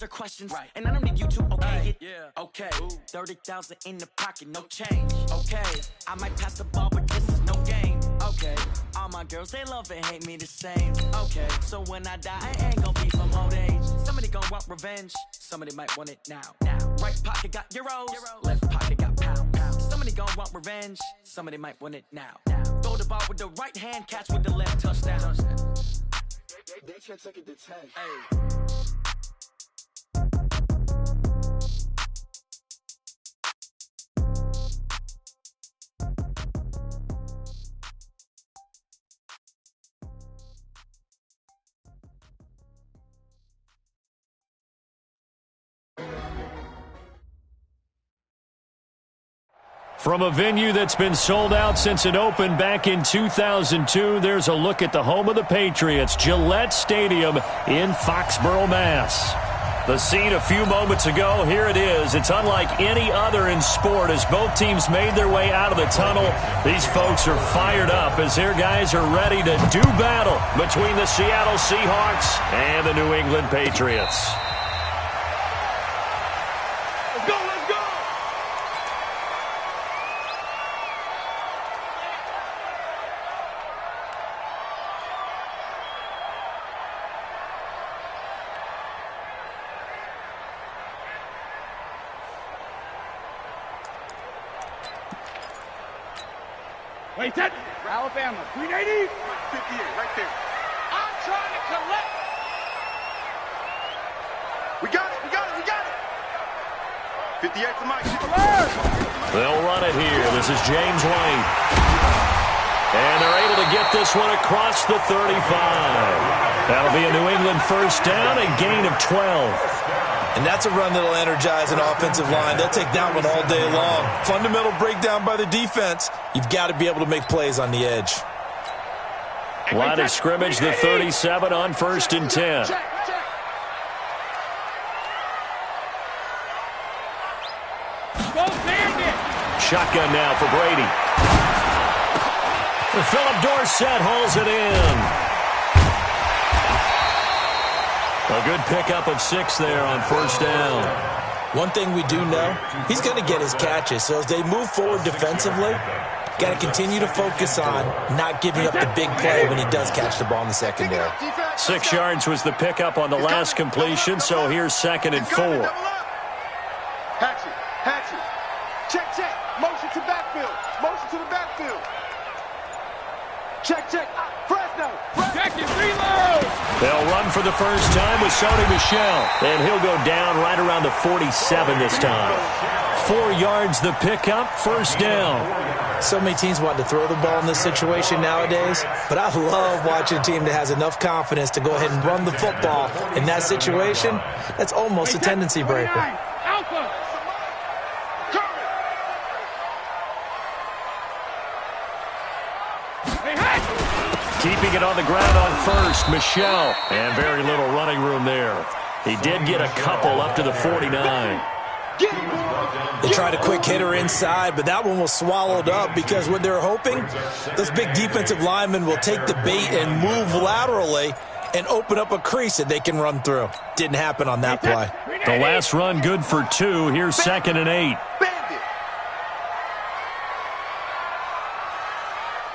The questions, right. And I don't need you to okay it. Yeah. Okay. 30,000 in the pocket, no change. Okay. I might pass the ball, but this is no game. Okay. All my girls, they love and hate me the same. Okay. So when I die, I ain't gonna be from old age. Somebody gonna want revenge. Somebody might want it now. Right pocket got euros. Left pocket got pound. Somebody gonna want revenge. Somebody might want it now. Throw the ball with the right hand, catch with the left, touchdown. They can't take it to 10. Hey. From a venue that's been sold out since it opened back in 2002, there's a look at the home of the Patriots, Gillette Stadium in Foxborough, Mass. The scene a few moments ago, here it is. It's unlike any other in sport as both teams made their way out of the tunnel. These folks are fired up as their guys are ready to do battle between the Seattle Seahawks and the New England Patriots. Wait, that Alabama, 380, 58, right there. I'm trying to collect. We got it. 58 for Mike. They'll run it here. This is James White. And they're able to get this one across the 35. That'll be a New England first down, a gain of 12. And that's a run that'll energize an offensive line. They'll take that one all day long. Fundamental breakdown by the defense. You've got to be able to make plays on the edge. Line of scrimmage, the 37 on 1st and 10. Shotgun now for Brady. Philip Dorsett hauls it in. A good pickup of 6 there on 1st down. One thing we do know, he's going to get his catches. So as they move forward defensively, got to continue to focus on not giving up the big play when he does catch the ball in the secondary. 6 yards was the pickup on the last completion, so here's 2nd and 4. Hatchet. Check. Motion to the backfield. Check. Fresno. Check it, reload. They'll run for the first time with Sony Michel. And he'll go down right around the 47 this time. 4 yards the pickup, 1st down. So many teams want to throw the ball in this situation nowadays, but I love watching a team that has enough confidence to go ahead and run the football. In that situation, that's almost a tendency breaker. Alpha. Keeping it on the ground on 1st, Michel. And very little running room there. He did get a couple up to the 49. They tried a quick hitter inside, but that one was swallowed up because what they're hoping, those big defensive linemen will take the bait and move laterally and open up a crease that they can run through. Didn't happen on that play. The last run good for 2. Here's 2nd and 8.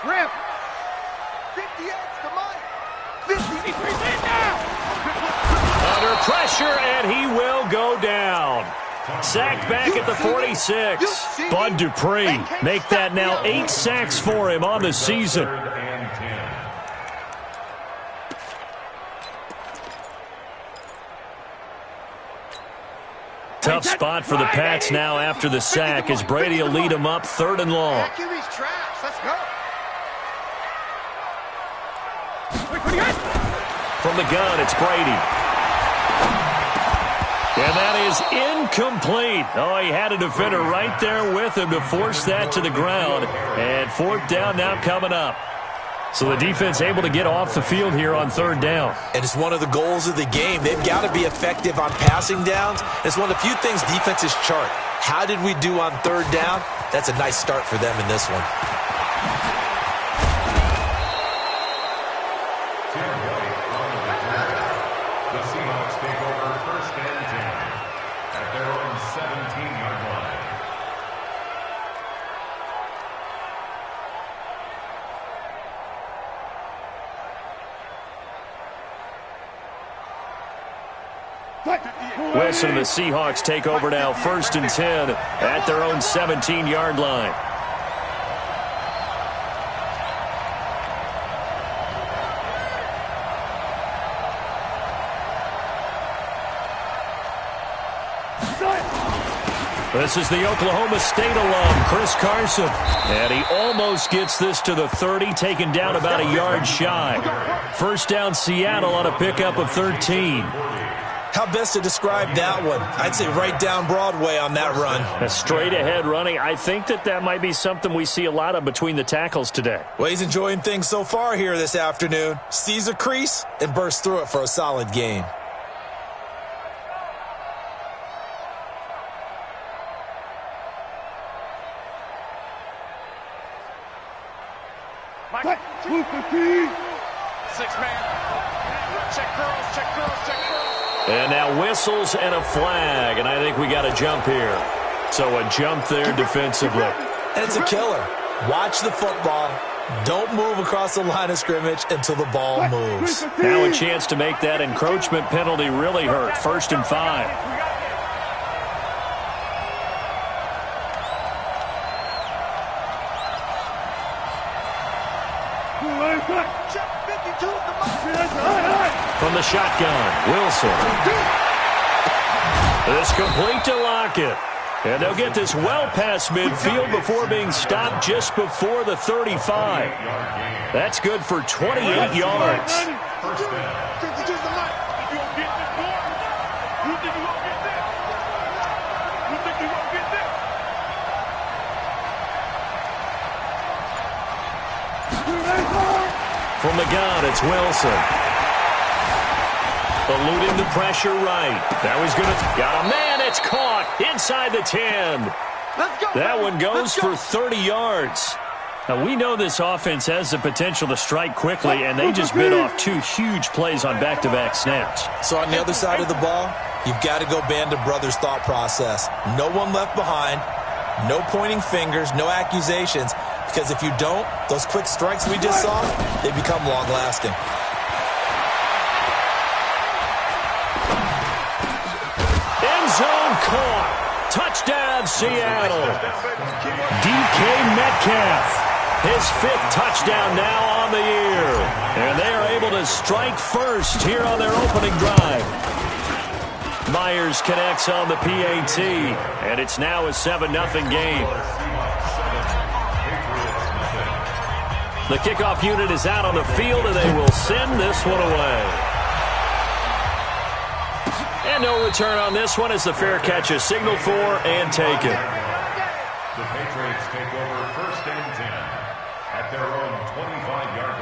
Rip. Under pressure, and he will go down. Sacked back at the 46. Bud Dupree make that now 8 sacks for him on the season. Tough spot for the Pats now after the sack as Brady will lead them up 3rd and long. Let's go. From the gun, it's Brady. And that is incomplete. Oh, he had a defender right there with him to force that to the ground. And 4th down now coming up. So the defense able to get off the field here on 3rd down. And it's one of the goals of the game. They've got to be effective on passing downs. It's one of the few things defenses chart. How did we do on 3rd down? That's a nice start for them in this one. The Seahawks take over 1st and 10. Wilson and the Seahawks take over now, 1st and 10 at their own 17-yard line. This is the Oklahoma State alum, Chris Carson. And he almost gets this to the 30, taken down about a yard shy. 1st down Seattle on a pickup of 13. How best to describe that one? I'd say right down Broadway on that run. A straight-ahead running. I think that might be something we see a lot of between the tackles today. Well, he's enjoying things so far here this afternoon. Sees a crease and bursts through it for a solid gain. And now whistles and a flag, and I think we got a jump here. So a jump there defensively. And it's a killer. Watch the football. Don't move across the line of scrimmage until the ball moves. Now a chance to make that encroachment penalty really hurt. 1st and 5. From the shotgun, Wilson. It's complete to Lockett. And they'll get this well past midfield before being stopped just before the 35. That's good for 28 yards. From the gun, it's Wilson. Eluding the pressure right. Now he's going to... Got a man, it's caught inside the 10. That one goes for 30 yards. Now, we know this offense has the potential to strike quickly, and they just bit off 2 huge plays on back-to-back snaps. So on the other side of the ball, you've got to go band of brothers thought process. No one left behind, no pointing fingers, no accusations, because if you don't, those quick strikes we just saw, they become long-lasting. Zone caught. Touchdown, Seattle. DK Metcalf. His 5th touchdown now on the year. And they are able to strike first here on their opening drive. Myers connects on the PAT. And it's now a 7-0 game. The kickoff unit is out on the field, and they will send this one away. And no return on this one as the fair catch is signaled for and taken. The Patriots take over 1st and 10 at their own 25-yard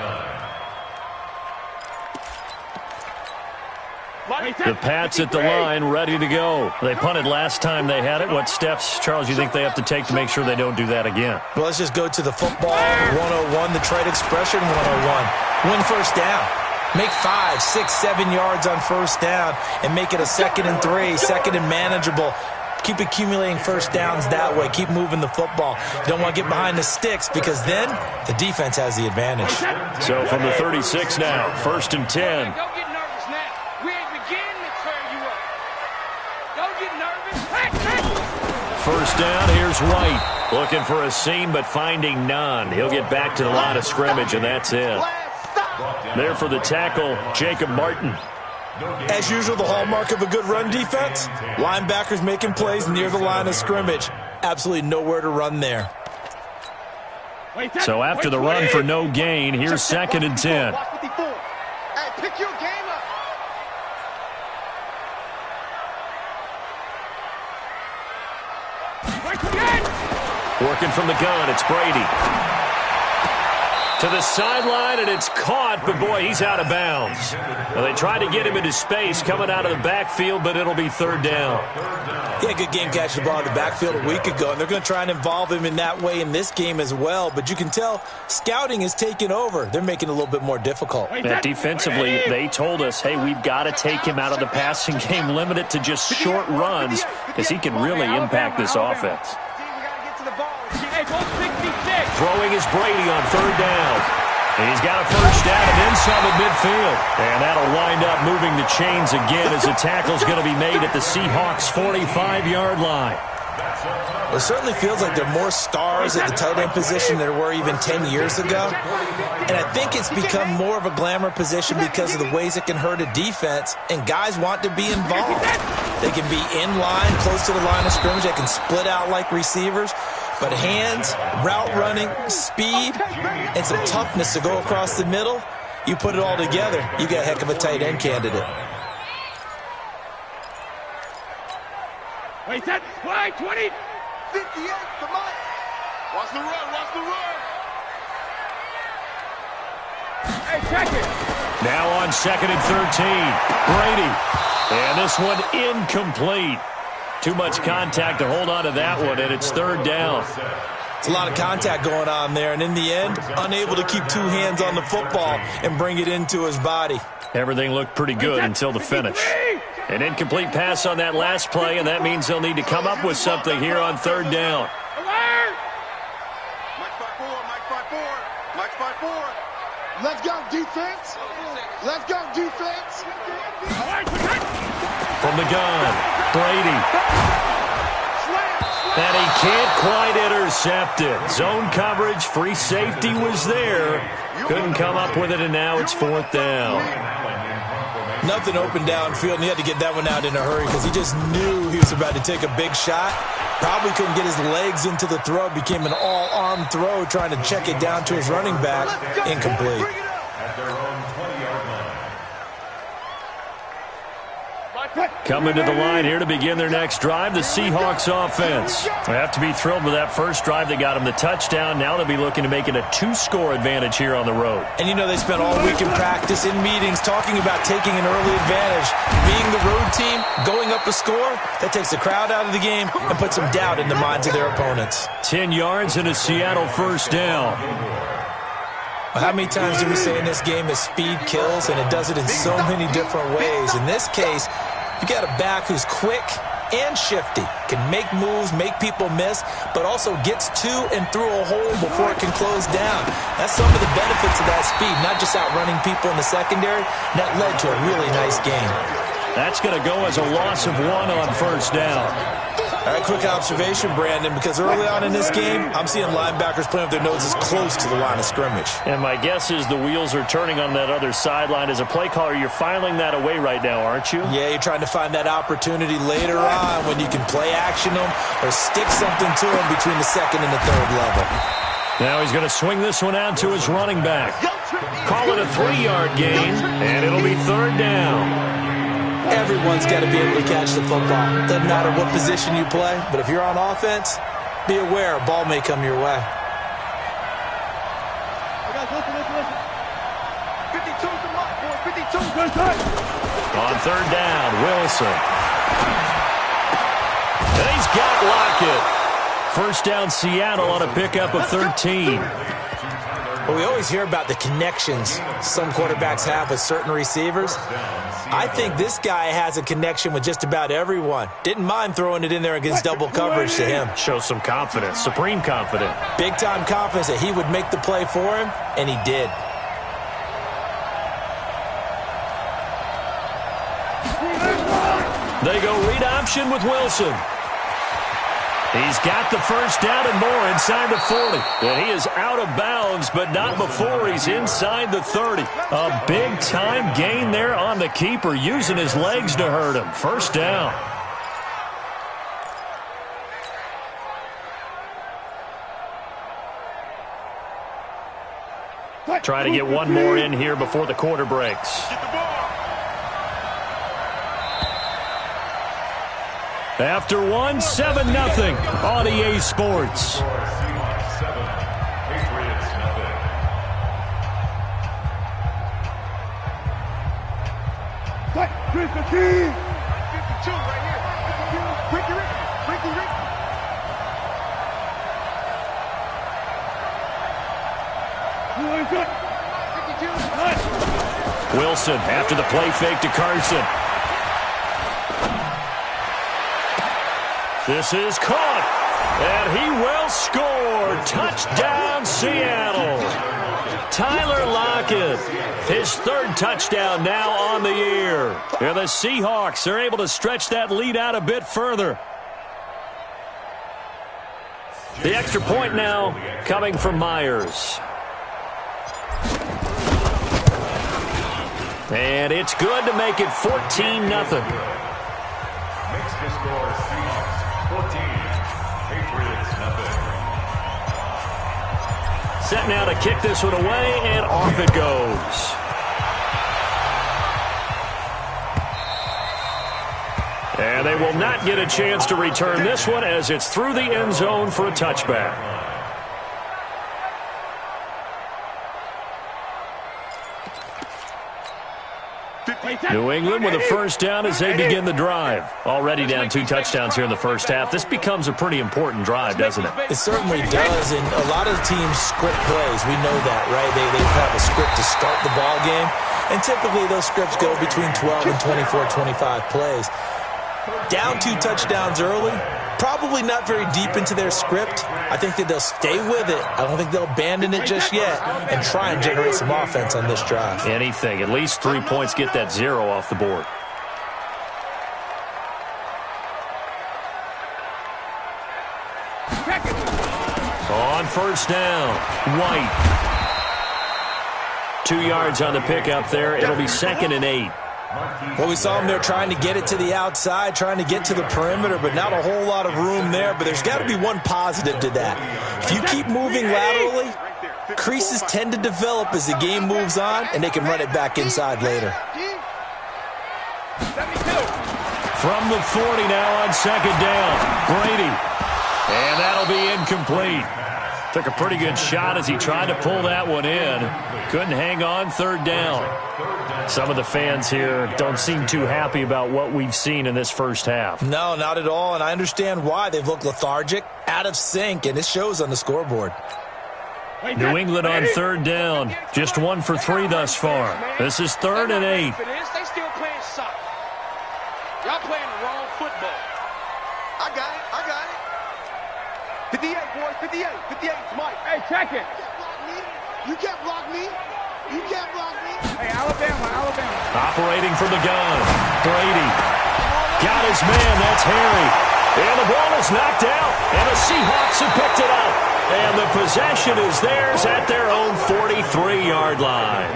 line. The Pats at the line, ready to go. They punted last time they had it. What steps, Charles, you think they have to take to make sure they don't do that again? Well, let's just go to the football 101, the trade expression 101. Win 1st down. Make 5, 6, 7 yards on 1st down and make it a 2nd and 3, 2nd and manageable. Keep accumulating 1st downs that way. Keep moving the football. You don't want to get behind the sticks because then the defense has the advantage. So from the 36 now, 1st and 10. Don't get nervous now. We ain't beginning to tear you up. Don't get nervous. 1st down, here's White. Looking for a seam but finding none. He'll get back to the line of scrimmage and that's it. There for the tackle, Jacob Martin. As usual, the hallmark of a good run defense, linebackers making plays near the line of scrimmage. Absolutely nowhere to run there. So after the run for no gain, here's 2nd and 10. Hey, pick your game up. Working from the gun, it's Brady. To the sideline, and it's caught, but boy, he's out of bounds. Well, they tried to get him into space coming out of the backfield, but it'll be 3rd down. He had a good game catching the ball in the backfield a week ago, and they're going to try and involve him in that way in this game as well. But you can tell scouting is taking over. They're making it a little bit more difficult. Defensively, they told us, hey, we've got to take him out of the passing game, limit it to just short runs, because he can really impact this offense. Throwing is Brady on 3rd down. He's got a first down and inside the midfield. And that'll wind up moving the chains again as the tackle's going to be made at the Seahawks' 45-yard line. It certainly feels like there are more stars at the tight end position than there were even 10 years ago. And I think it's become more of a glamour position because of the ways it can hurt a defense, and guys want to be involved. They can be in line, close to the line of scrimmage. They can split out like receivers. But hands, route running, speed, and some toughness to go across the middle, you put it all together, you got a heck of a tight end candidate. Wait, that's why 20. 58 to Mike. Watch the run, watch the run. Hey, check it. Now on 2nd and 13, Brady. And this one incomplete. Too much contact to hold on to that one, and it's 3rd down. It's a lot of contact going on there, and in the end, unable to keep 2 hands on the football and bring it into his body. Everything looked pretty good until the finish. An incomplete pass on that last play, and that means they'll need to come up with something here on 3rd down. Mike 5-4, Mike 5-4, Mike 5-4. Let's go, defense. Let's go, defense. From the gun, Brady. And he can't quite intercept it. Zone coverage, free safety was there. Couldn't come up with it, and now it's 4th down. Nothing open downfield, and he had to get that one out in a hurry because he just knew he was about to take a big shot. Probably couldn't get his legs into the throw. Became an all-arm throw trying to check it down to his running back. Incomplete. At their own 20-yard line. Coming to the line here to begin their next drive, the Seahawks offense. They have to be thrilled with that first drive. They got them the touchdown. Now they'll be looking to make it a 2-score advantage here on the road. And you know they spent all week in practice, in meetings, talking about taking an early advantage. Being the road team, going up a score, that takes the crowd out of the game and puts some doubt in the minds of their opponents. 10 yards and a Seattle first down. How many times do we say in this game that speed kills, and it does it in so many different ways? In this case, you got a back who's quick and shifty, can make moves, make people miss, but also gets to and through a hole before it can close down. That's some of the benefits of that speed, not just outrunning people in the secondary. That led to a really nice game. That's going to go as a loss of 1 on first down. All right, quick observation, Brandon, because early on in this game, I'm seeing linebackers playing with their noses close to the line of scrimmage. And my guess is the wheels are turning on that other sideline. As a play caller, you're filing that away right now, aren't you? Yeah, you're trying to find that opportunity later on when you can play action them or stick something to them between the 2nd and the 3rd level. Now he's going to swing this one out to his running back. Call it a 3-yard gain, and it'll be 3rd down. Everyone's got to be able to catch the football. Doesn't matter what position you play, but if you're on offense, be aware a ball may come your way. On 3rd down, Wilson. And he's got Lockett. First down, Seattle on a pickup of 13. Well, we always hear about the connections some quarterbacks have with certain receivers. I think this guy has a connection with just about everyone. Didn't mind throwing it in there against double coverage to him. Shows some confidence, supreme confidence. Big-time confidence that he would make the play for him, and he did. They go read option with Wilson. He's got the first down and more inside the 40. And he is out of bounds, but not before he's inside the 30. A big-time gain there on the keeper, using his legs to hurt him. First down. Try to get one more in here before the quarter breaks. After 1, 7-0 on EA Sports. Seahawks 7, Patriots 0. What? 52 right here. 52. Ricky. Who is it? 52. Wilson after the play fake to Carson. This is caught, and he will score. Touchdown, Seattle. Tyler Lockett, his third touchdown now on the year. And the Seahawks are able to stretch that lead out a bit further. The extra point now coming from Myers. And it's good to make it 14-0. Makes the score Seahawks 14, Patriots nothing. Set now to kick this one away, and off it goes. And they will not get a chance to return this one as it's through the end zone for a touchback. New England with a first down as they begin the drive. Already down 2 touchdowns here in the first half. This becomes a pretty important drive, doesn't it? It certainly does, and a lot of teams script plays. We know that, right? They have a script to start the ball game, and typically those scripts go between 12 and 24, 25 plays. Down 2 touchdowns early, probably not very deep into their script. I think that they'll stay with it. I don't think they'll abandon it just yet and try and generate some offense on this drive. Anything. At least 3 points, get that 0 off the board. On first down, White. 2 yards on the pickup there. It'll be 2nd and 8. Well, we saw them there trying to get it to the outside, trying to get to the perimeter, but not a whole lot of room there. But there's got to be one positive to that. If you keep moving laterally, creases tend to develop as the game moves on, and they can run it back inside later. From the 40 now on 2nd down, Brady. And that'll be incomplete. Took a pretty good shot as he tried to pull that one in. Couldn't hang on 3rd down. Some of the fans here don't seem too happy about what we've seen in this first half. No, not at all, and I understand why. They've looked lethargic, out of sync, and it shows on the scoreboard. New England on 3rd down. Just 1 for 3 thus far. This is 3rd and 8. They still playing soccer. Y'all playing the wrong football. I got it. 58, boys, 58. 58, Mike. Hey, check it. You can't block me. You can't block me. Hey, Alabama. Operating from the gun. Brady. Got his man. That's Harry. And the ball is knocked out. And the Seahawks have picked it up. And the possession is theirs at their own 43-yard line.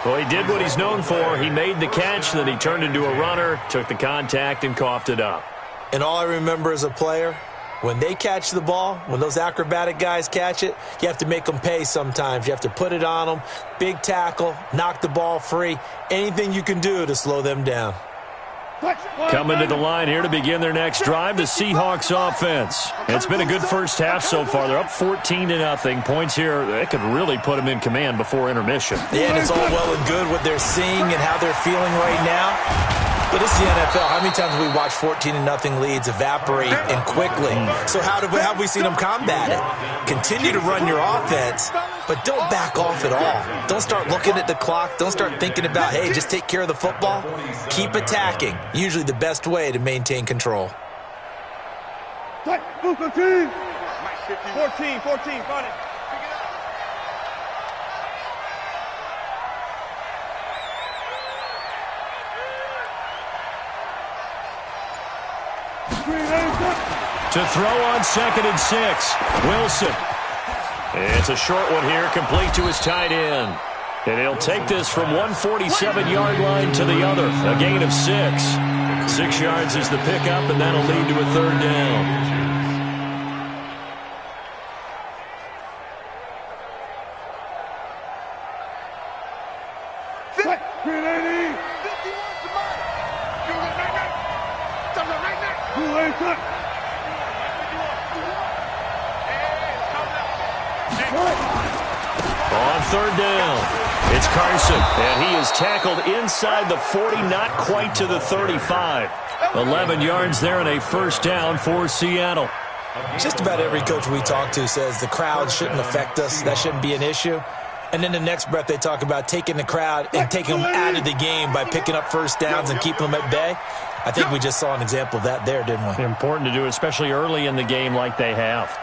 Well, he did what he's known for. He made the catch, then he turned into a runner, took the contact, and coughed it up. And all I remember as a player, when they catch the ball, when those acrobatic guys catch it, you have to make them pay sometimes. You have to put it on them, big tackle, knock the ball free, anything you can do to slow them down. Coming to the line here to begin their next drive, the Seahawks offense. It's been a good first half so far. They're up 14-0. Points here, they could really put them in command before intermission. Yeah, and it's all well and good what they're seeing and how they're feeling right now. But this is the NFL. How many times have we watched 14-0 leads evaporate and quickly? So how have we seen them combat it? Continue to run your offense, but don't back off at all. Don't start looking at the clock. Don't start thinking about, hey, just take care of the football. Keep attacking. Usually the best way to maintain control. 14, funny. To throw on 2nd and 6, Wilson. It's a short one here, complete to his tight end. And he'll take this from 147-yard line to the other, a gain of 6. 6 yards is the pickup, and that'll lead to a 3rd down. On 3rd down, it's Carson, and he is tackled inside the 40, not quite to the 35. 11 yards there and a first down for Seattle. Just about every coach we talk to says the crowd shouldn't affect us. That shouldn't be an issue. And then the next breath they talk about taking the crowd and taking them out of the game by picking up first downs and keeping them at bay. I think we just saw an example of that there, didn't we? Important to do, especially early in the game like they have.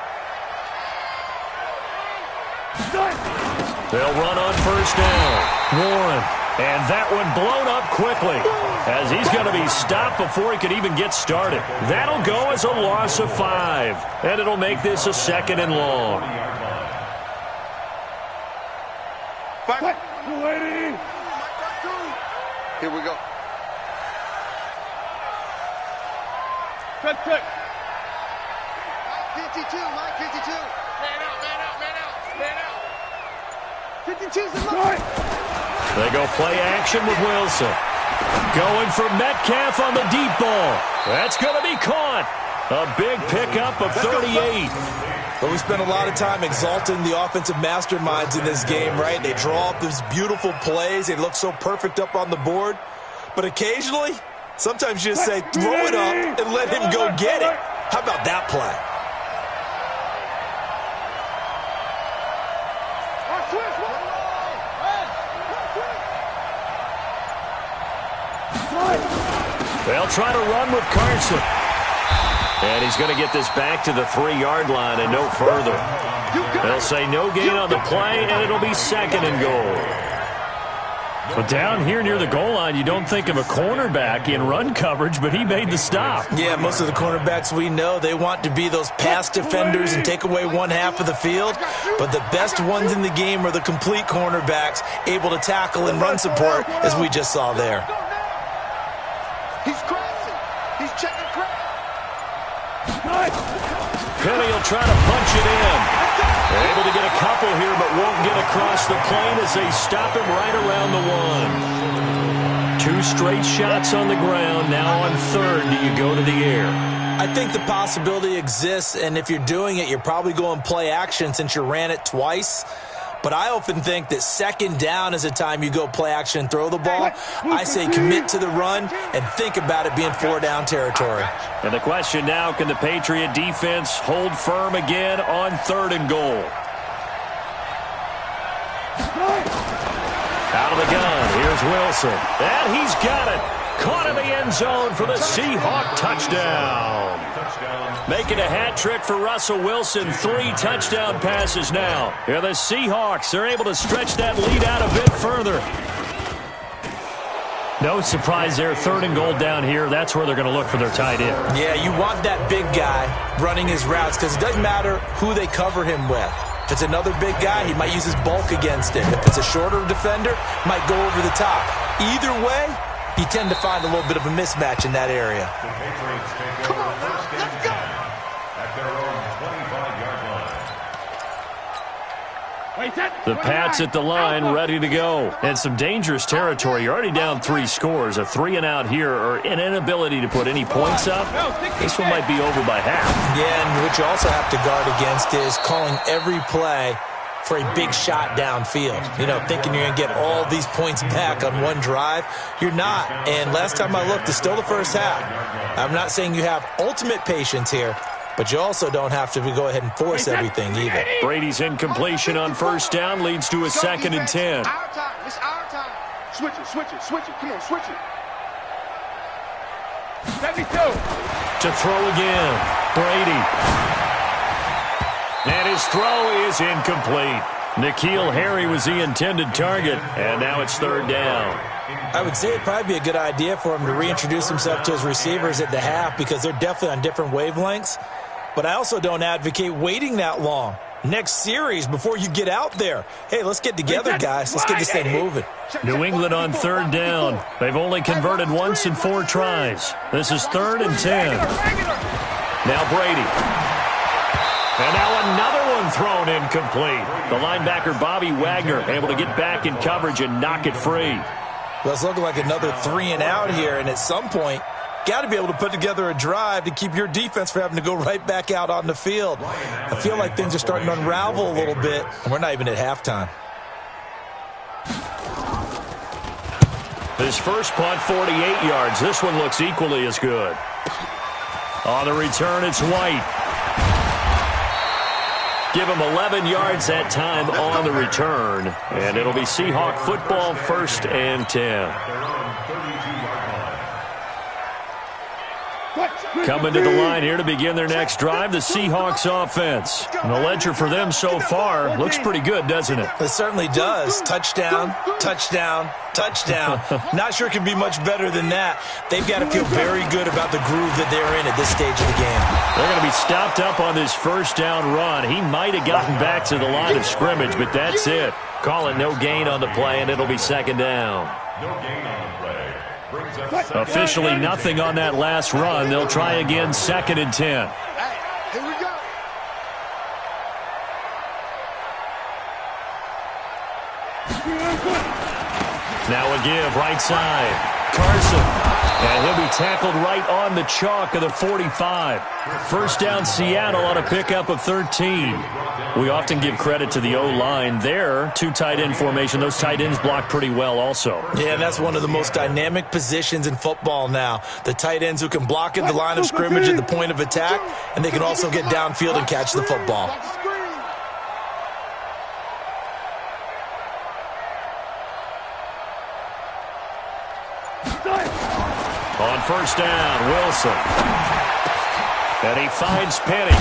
They'll run on first down. Warren. And that one blown up quickly as he's going to be stopped before he could even get started. That'll go as a loss of 5. And it'll make this a 2nd and long. Here we go. Cut. 52, Mike 52. Man out. 52's the line. They go play action with Wilson. Going for Metcalf on the deep ball. That's going to be caught. A big pickup of 38. But we spent a lot of time exalting the offensive masterminds in this game, right? They draw up these beautiful plays. They look so perfect up on the board. But occasionally, sometimes you just say, throw it up and let him go get it. How about that play? They'll try to run with Carson. And he's going to get this back to the 3-yard line and no further. They'll say no gain on the play, and it'll be 2nd and goal. But down here near the goal line, you don't think of a cornerback in run coverage, but he made the stop. Yeah, most of the cornerbacks we know, they want to be those pass defenders and take away one half of the field. But the best ones in the game are the complete cornerbacks, able to tackle and run support, as we just saw there. He's crossing. He's checking crap. Penny will try to punch it in. They're able to get a couple here, but won't get across the plane as they stop him right around the 1. 2 straight shots on the ground. Now on 3rd, do you go to the air? I think the possibility exists, and if you're doing it, you're probably going play action since you ran it twice. But I often think that 2nd down is a time you go play action and throw the ball. I say commit to the run and think about it being 4-down territory. And the question now, can the Patriot defense hold firm again on 3rd and goal? Out of the gun, here's Wilson. And he's got it. Caught in the end zone for the Seahawk touchdown. Making a hat trick for Russell Wilson. 3 touchdown passes now. Here the Seahawks are able to stretch that lead out a bit further. No surprise there. 3rd and goal down here. That's where they're going to look for their tight end. Yeah, you want that big guy running his routes because it doesn't matter who they cover him with. If it's another big guy, he might use his bulk against it. If it's a shorter defender, might go over the top. Either way, you tend to find a little bit of a mismatch in that area. Come on, let's go. At their own 25-yard line. The Pats at the line, ready to go. And some dangerous territory. You're already down 3 scores. A 3-and-out here, or an inability to put any points up. This one might be over by half. Yeah, and what you also have to guard against is calling every play for a big shot downfield. You know, thinking you're going to get all these points back on one drive. You're not. And last time I looked, it's still the first half. I'm not saying you have ultimate patience here, but you also don't have to go ahead and force everything either. Brady's incompletion on first down leads to a 2nd and 10. Our time. It's our time. Switch it. Come on, switch it. 72. To throw again. Brady. And his throw is incomplete. N'Keal Harry was the intended target, and now it's 3rd down. I would say it'd probably be a good idea for him to reintroduce himself to his receivers at the half because they're definitely on different wavelengths. But I also don't advocate waiting that long. Next series before you get out there. Hey, let's get together, guys. Let's get this thing moving. New England on 3rd down. They've only converted once in 4 tries. This is 3rd and 10. Now Brady. And now another one thrown incomplete. The linebacker, Bobby Wagner, able to get back in coverage and knock it free. Well, it's looking like another 3-and-out here, and at some point, got to be able to put together a drive to keep your defense from having to go right back out on the field. I feel like things are starting to unravel a little bit, and we're not even at halftime. His first punt, 48 yards. This one looks equally as good. On the return, it's White. Give him 11 yards that time on the return. And it'll be Seahawk football, 1st and 10. Coming to the line here to begin their next drive, the Seahawks offense. And the ledger for them so far looks pretty good, doesn't it? It certainly does. Touchdown, touchdown, touchdown. Not sure it can be much better than that. They've got to feel very good about the groove that they're in at this stage of the game. They're going to be stopped up on this first down run. He might have gotten back to the line of scrimmage, but that's it. Call it no gain on the play, and it'll be second down. No gain on the play. Brings up Officially nothing on that last run. They'll try again, 2nd and 10. Here we go. Now a give, right side. Carson. And he'll be tackled right on the chalk of the 45. First down, Seattle on a pickup of 13. We often give credit to the O-line there. 2 tight end formation. Those tight ends block pretty well also. Yeah, that's one of the most dynamic positions in football now. The tight ends who can block at the line of scrimmage at the point of attack, and they can also get downfield and catch the football. On first down, Wilson. And he finds Penny.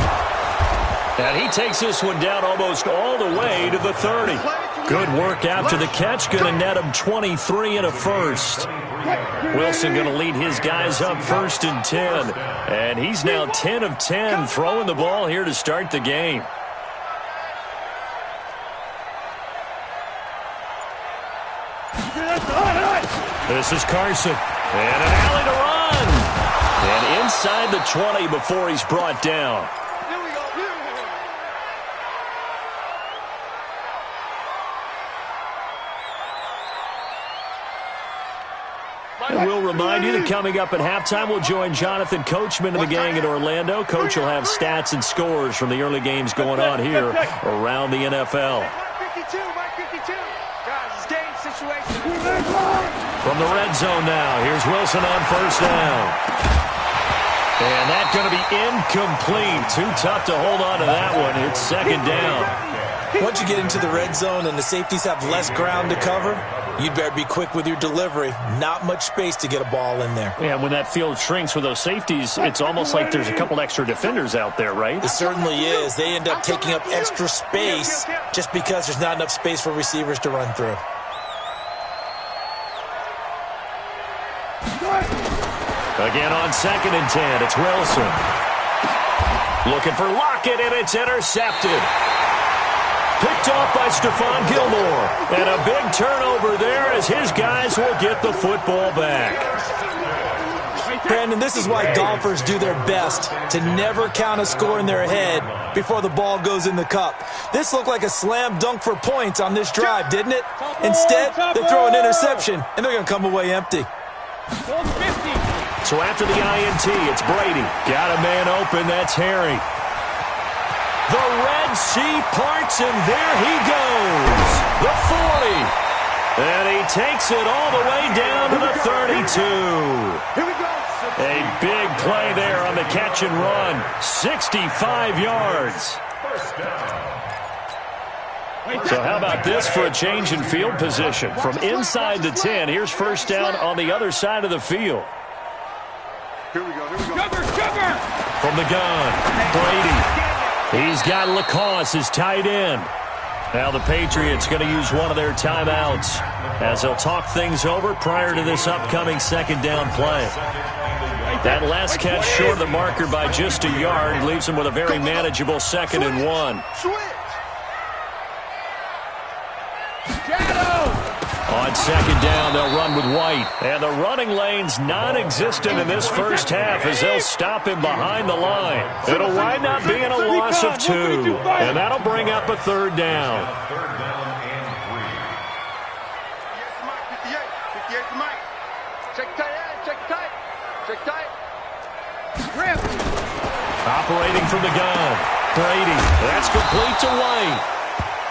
And he takes this one down almost all the way to the 30. Good work after the catch. Going to net him 23 and a first. Wilson going to lead his guys up 1st and 10. And he's now 10 of 10 throwing the ball here to start the game. This is Carson. And an alley to run. And inside the 20 before he's brought down. Here we go. We'll remind you that coming up at halftime, we'll join Jonathan Coachman and the gang in Orlando. Coach will have stats and scores from the early games going on here around the NFL. Mark 52, Mark 52. Guys, it's game situation. From the red zone now, here's Wilson on first down. And that's going to be incomplete. Too tough to hold on to that one. It's second down. Once you get into the red zone and the safeties have less ground to cover, you'd better be quick with your delivery. Not much space to get a ball in there. Yeah, when that field shrinks with those safeties, it's almost like there's a couple extra defenders out there, right? It certainly is. They end up taking up extra space just because there's not enough space for receivers to run through. Again on 2nd and 10, it's Wilson. Looking for Lockett, and it's intercepted. Picked off by Stephon Gilmore. And a big turnover there as his guys will get the football back. Brandon, this is why golfers do their best to never count a score in their head before the ball goes in the cup. This looked like a slam dunk for points on this drive, didn't it? Instead, they throw an interception, and they're going to come away empty. So after the INT, it's Brady. Got a man open, that's Harry. The Red Sea parts, and there he goes. The 40. And he takes it all the way down to the 32. Here we go. A big play there on the catch and run. 65 yards. first down. So how about this for a change in field position? From inside the 10, here's first down on the other side of the field. Here we go. Cover. From the gun, Brady. He's got Lacoste as tight end. Now the Patriots going to use one of their timeouts as they'll talk things over prior to this upcoming second down play. That last catch short of the marker by just a yard leaves them with a very manageable 2nd and 1. On second down, they'll run with White. And the running lane's non-existent in this first half as they'll stop him behind the line. It'll wind up being a loss of 2. And that'll bring up a third down. Third down and 3. 58 to Mike. Check tight. Operating from the gun, Brady. That's complete to White.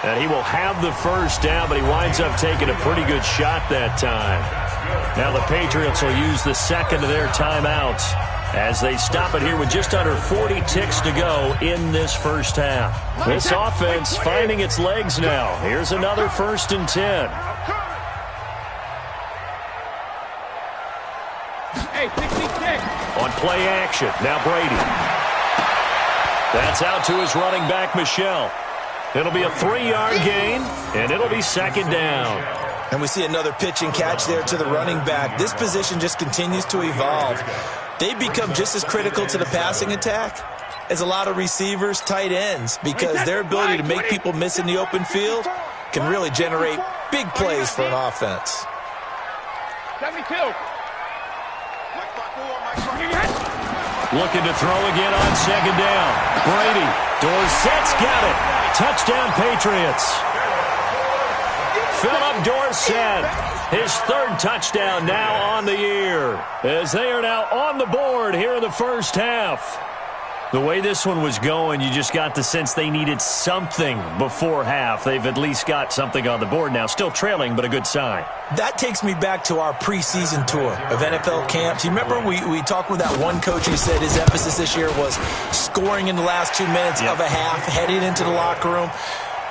And he will have the first down, but he winds up taking a pretty good shot that time. Now the Patriots will use the second of their timeouts as they stop it here with just under 40 ticks to go in this first half. This offense finding its legs now. Here's another 1st and 10. Hey, 66. On play action, now Brady. That's out to his running back, Michelle. It'll be a 3-yard gain, and it'll be second down. And we see another pitch and catch there to the running back. This position just continues to evolve. They've become just as critical to the passing attack as a lot of receivers, tight ends, because their ability to make people miss in the open field can really generate big plays for an offense. 72. Looking to throw again on second down. Brady. Dorsett's got it. Touchdown, Patriots. Philip Dorsett, his third touchdown now on the year, as they are now on the board here in the first half. The way this one was going, you just got the sense they needed something before half. They've at least got something on the board now. Still trailing, but a good sign. That takes me back to our preseason tour of NFL camps. You remember we talked with that one coach who said his emphasis this year was scoring in the last 2 minutes of a half, heading into the locker room.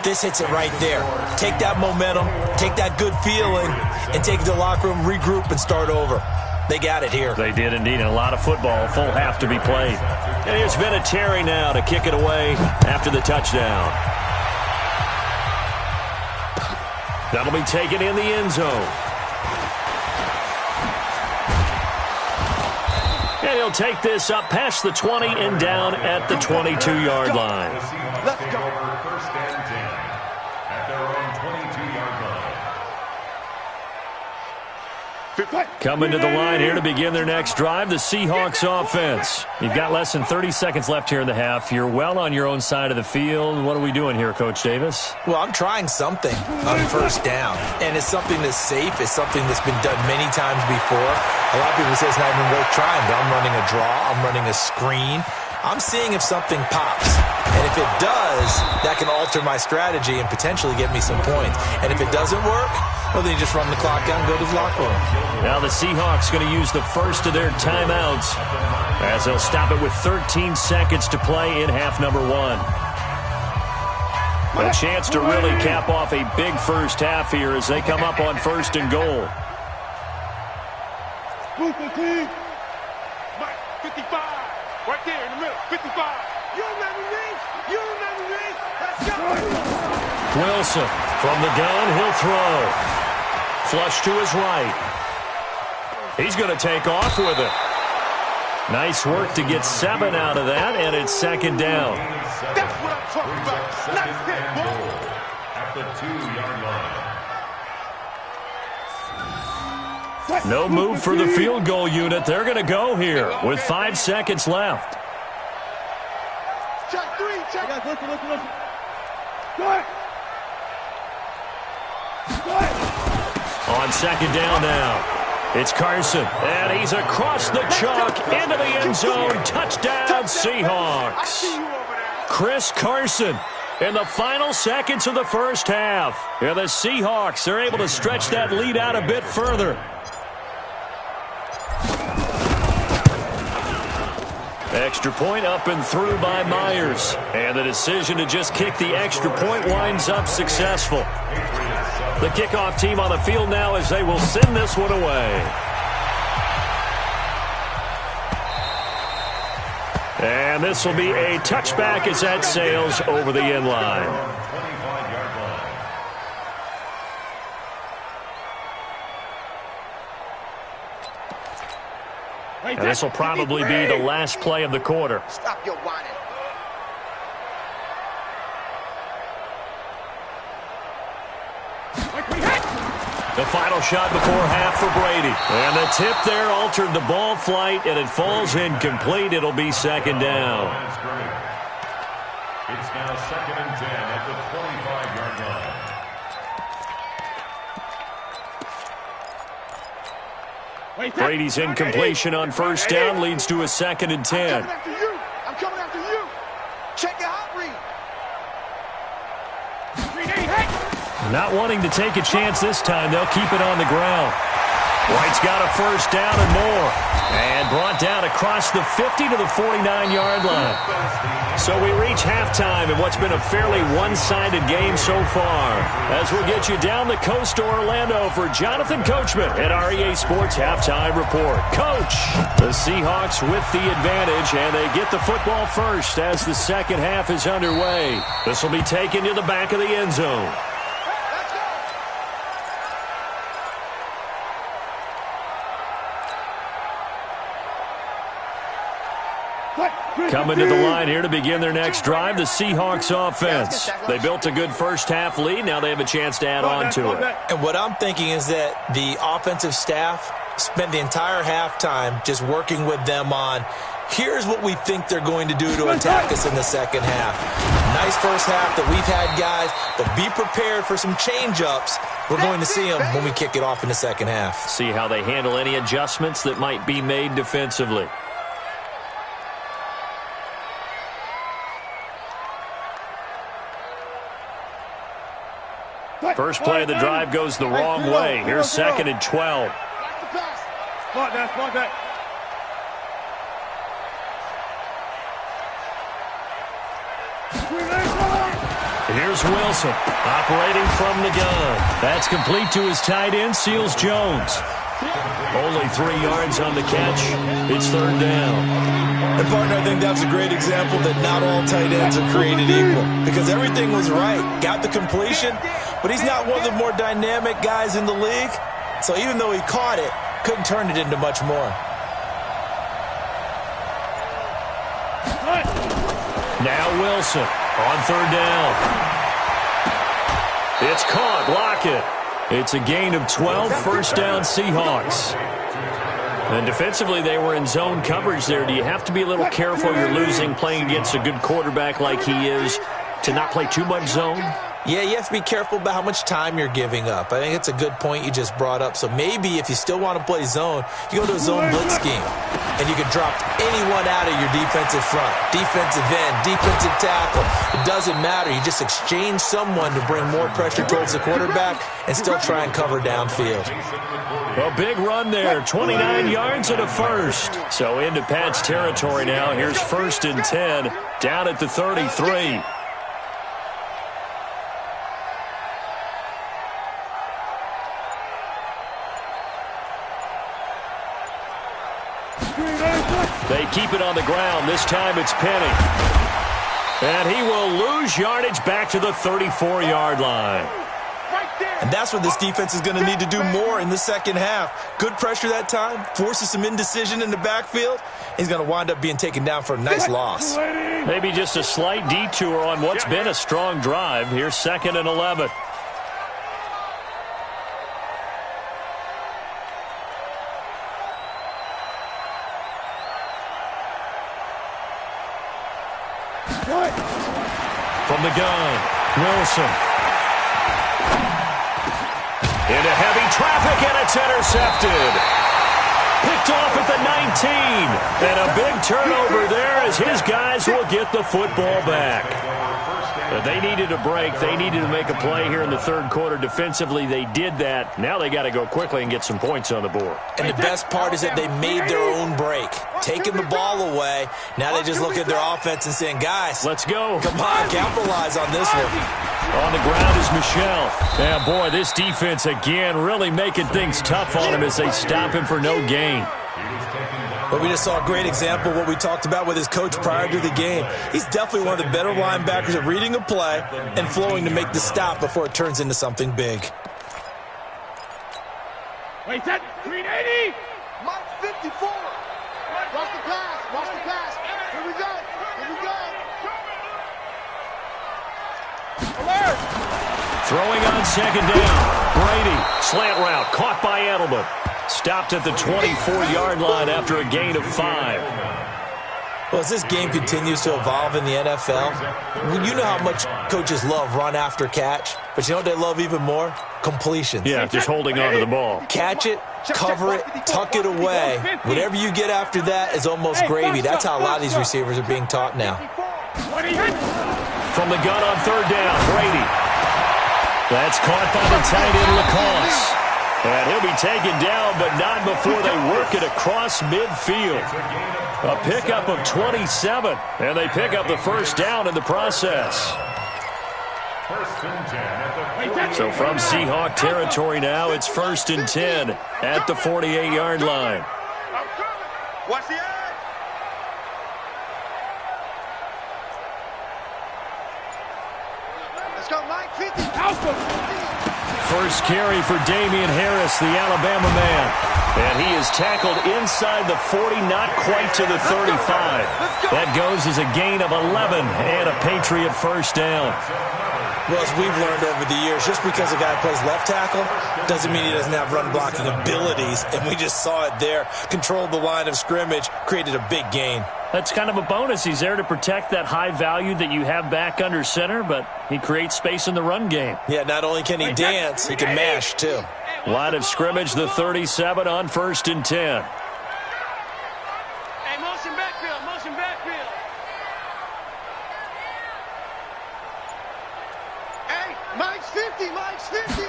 This hits it right there. Take that momentum, take that good feeling, and take it to the locker room, regroup, and start over. They got it here. They did indeed, and a lot of football, a full half to be played. And here's Vinatieri now to kick it away after the touchdown. That'll be taken in the end zone. And he'll take this up past the 20 and down at the 22-yard line. Let's go. First and 10 at their own 22-yard line. Coming to the line here to begin their next drive, the Seahawks offense. You've got less than 30 seconds left here in the half. You're well on your own side of the field. What are we doing here, Coach Davis? Well, I'm trying something on first down, and it's something that's safe. It's something that's been done many times before. A lot of people say it's not even worth trying, but I'm running a draw. I'm running a screen. I'm seeing if something pops. And if it does, that can alter my strategy and potentially get me some points. And if it doesn't work, well, then you just run the clock out and go to the locker room. Now the Seahawks going to use the first of their timeouts as they'll stop it with 13 seconds to play in half number one. A chance to really cap off a big first half here as they come up on first and goal. 55. Right there in the middle. 55. You remember me? You remember me? Let's go. Wilson from the gun. He'll throw. Flush to his right. He's going to take off with it. Nice work to get 7 out of that, and it's second down. That's what I'm talking about. Nice hit, boy. At the 2-yard line. No move for the field goal unit. They're going to go here with 5 seconds left. Check 3. Check. Listen. Go ahead. On second down now, it's Carson, and he's across the chalk into the end zone. Touchdown, Seahawks. Chris Carson in the final seconds of the first half. And the Seahawks are able to stretch that lead out a bit further. Extra point up and through by Myers. And the decision to just kick the extra point winds up successful. The kickoff team on the field now as they will send this one away. And this will be a touchback as that sails over the end line. And this will probably be the last play of the quarter. Stop your whining. The final shot before half for Brady. And the tip there altered the ball flight, and it falls incomplete. It'll be second down. It's now second and 10 at the 25-yard line. Brady's incompletion on first down leads to a second and 10. I'm coming after you. Check your hot read. Not wanting to take a chance this time, they'll keep it on the ground. White's got a first down and more. And brought down across the 50 to the 49-yard line. So we reach halftime in what's been a fairly one-sided game so far. As we'll get you down the coast to Orlando for Jonathan Coachman at REA Sports Halftime Report. Coach, the Seahawks with the advantage, and they get the football first as the second half is underway. This will be taken to the back of the end zone. Coming to the line here to begin their next drive, the Seahawks offense. They built a good first-half lead. Now they have a chance to add on to it. And what I'm thinking is that the offensive staff spent the entire halftime just working with them on, here's what we think they're going to do to attack us in the second half. Nice first half that we've had, guys, but be prepared for some change-ups. We're going to see them when we kick it off in the second half. See how they handle any adjustments that might be made defensively. First play of the drive goes the wrong way. Here's second and 12. Here's Wilson operating from the gun. That's complete to his tight end, Seals Jones. Only 3 yards on the catch. It's third down. And, partner, I think that's a great example that not all tight ends are created equal, because everything was right. Got the completion, but he's not one of the more dynamic guys in the league. So even though he caught it, couldn't turn it into much more. Now Wilson on third down. It's caught. Block it. It's a gain of 12, first down Seahawks. And defensively, they were in zone coverage there. Do you have to be a little careful? You're losing, playing against a good quarterback like he is, to not play too much zone? Yeah, you have to be careful about how much time you're giving up. I think it's a good point you just brought up. So maybe if you still want to play zone, you go to a zone blitz scheme, and you can drop anyone out of your defensive front, defensive end, defensive tackle. It doesn't matter. You just exchange someone to bring more pressure towards the quarterback and still try and cover downfield. A big run there, 29 yards and a first. So into Pat's territory now. Here's first and 10, down at the 33. They keep it on the ground. This time it's Penny. And he will lose yardage back to the 34-yard line. And that's what this defense is going to need to do more in the second half. Good pressure that time, forces some indecision in the backfield. He's going to wind up being taken down for a nice loss. Maybe just a slight detour on what's been a strong drive. Here's second and 11. From the gun, Wilson. Into heavy traffic, and it's intercepted. Picked off at the 19. And a big turnover there as his guys will get the football back. But they needed a break. They needed to make a play here in the third quarter. Defensively, they did that. Now they got to go quickly and get some points on the board. And the best part is that they made their own break. Taking the ball away. Now they just look at their offense and saying, guys, let's go. Come on, capitalize on this one. On the ground is Michelle. Yeah, boy, this defense again really making things tough on him as they stop him for no gain. But we just saw a great example of what we talked about with his coach prior to the game. He's definitely one of the better linebackers at reading a play and flowing to make the stop before it turns into something big. Wait, that 380. Mark 54. Watch the pass. Watch the pass. Here we go. Here we go. Alert. Throwing on second down. Brady, slant route, caught by Edelman. Stopped at the 24-yard line after a gain of 5. Well, as this game continues to evolve in the NFL, you know how much coaches love run after catch, but you know what they love even more? Completions. Yeah, just holding on to the ball. Catch it, cover it, tuck it away. Whatever you get after that is almost gravy. That's how a lot of these receivers are being taught now. From the gun on third down, Brady. That's caught by the tight end, Lacoste. And he'll be taken down, but not before they work it across midfield. A pickup of 27, and they pick up the first down in the process. So from Seahawk territory now, it's 1st and 10 at the 48-yard line. Watch the edge. Let's go, Mike. 50. First carry for Damian Harris, the Alabama man. And he is tackled inside the 40, not quite to the 35. That goes as a gain of 11 and a Patriot first down. Well, as we've learned over the years, just because a guy plays left tackle doesn't mean he doesn't have run blocking abilities. And we just saw it there. Controlled the line of scrimmage, created a big gain. That's kind of a bonus. He's there to protect that high value that you have back under center, but he creates space in the run game. Yeah, not only can he dance, he can mash too. Line of scrimmage, the 37 on 1st and 10. Hey, motion backfield, motion backfield. Hey, Mike's 50, Mike's 50.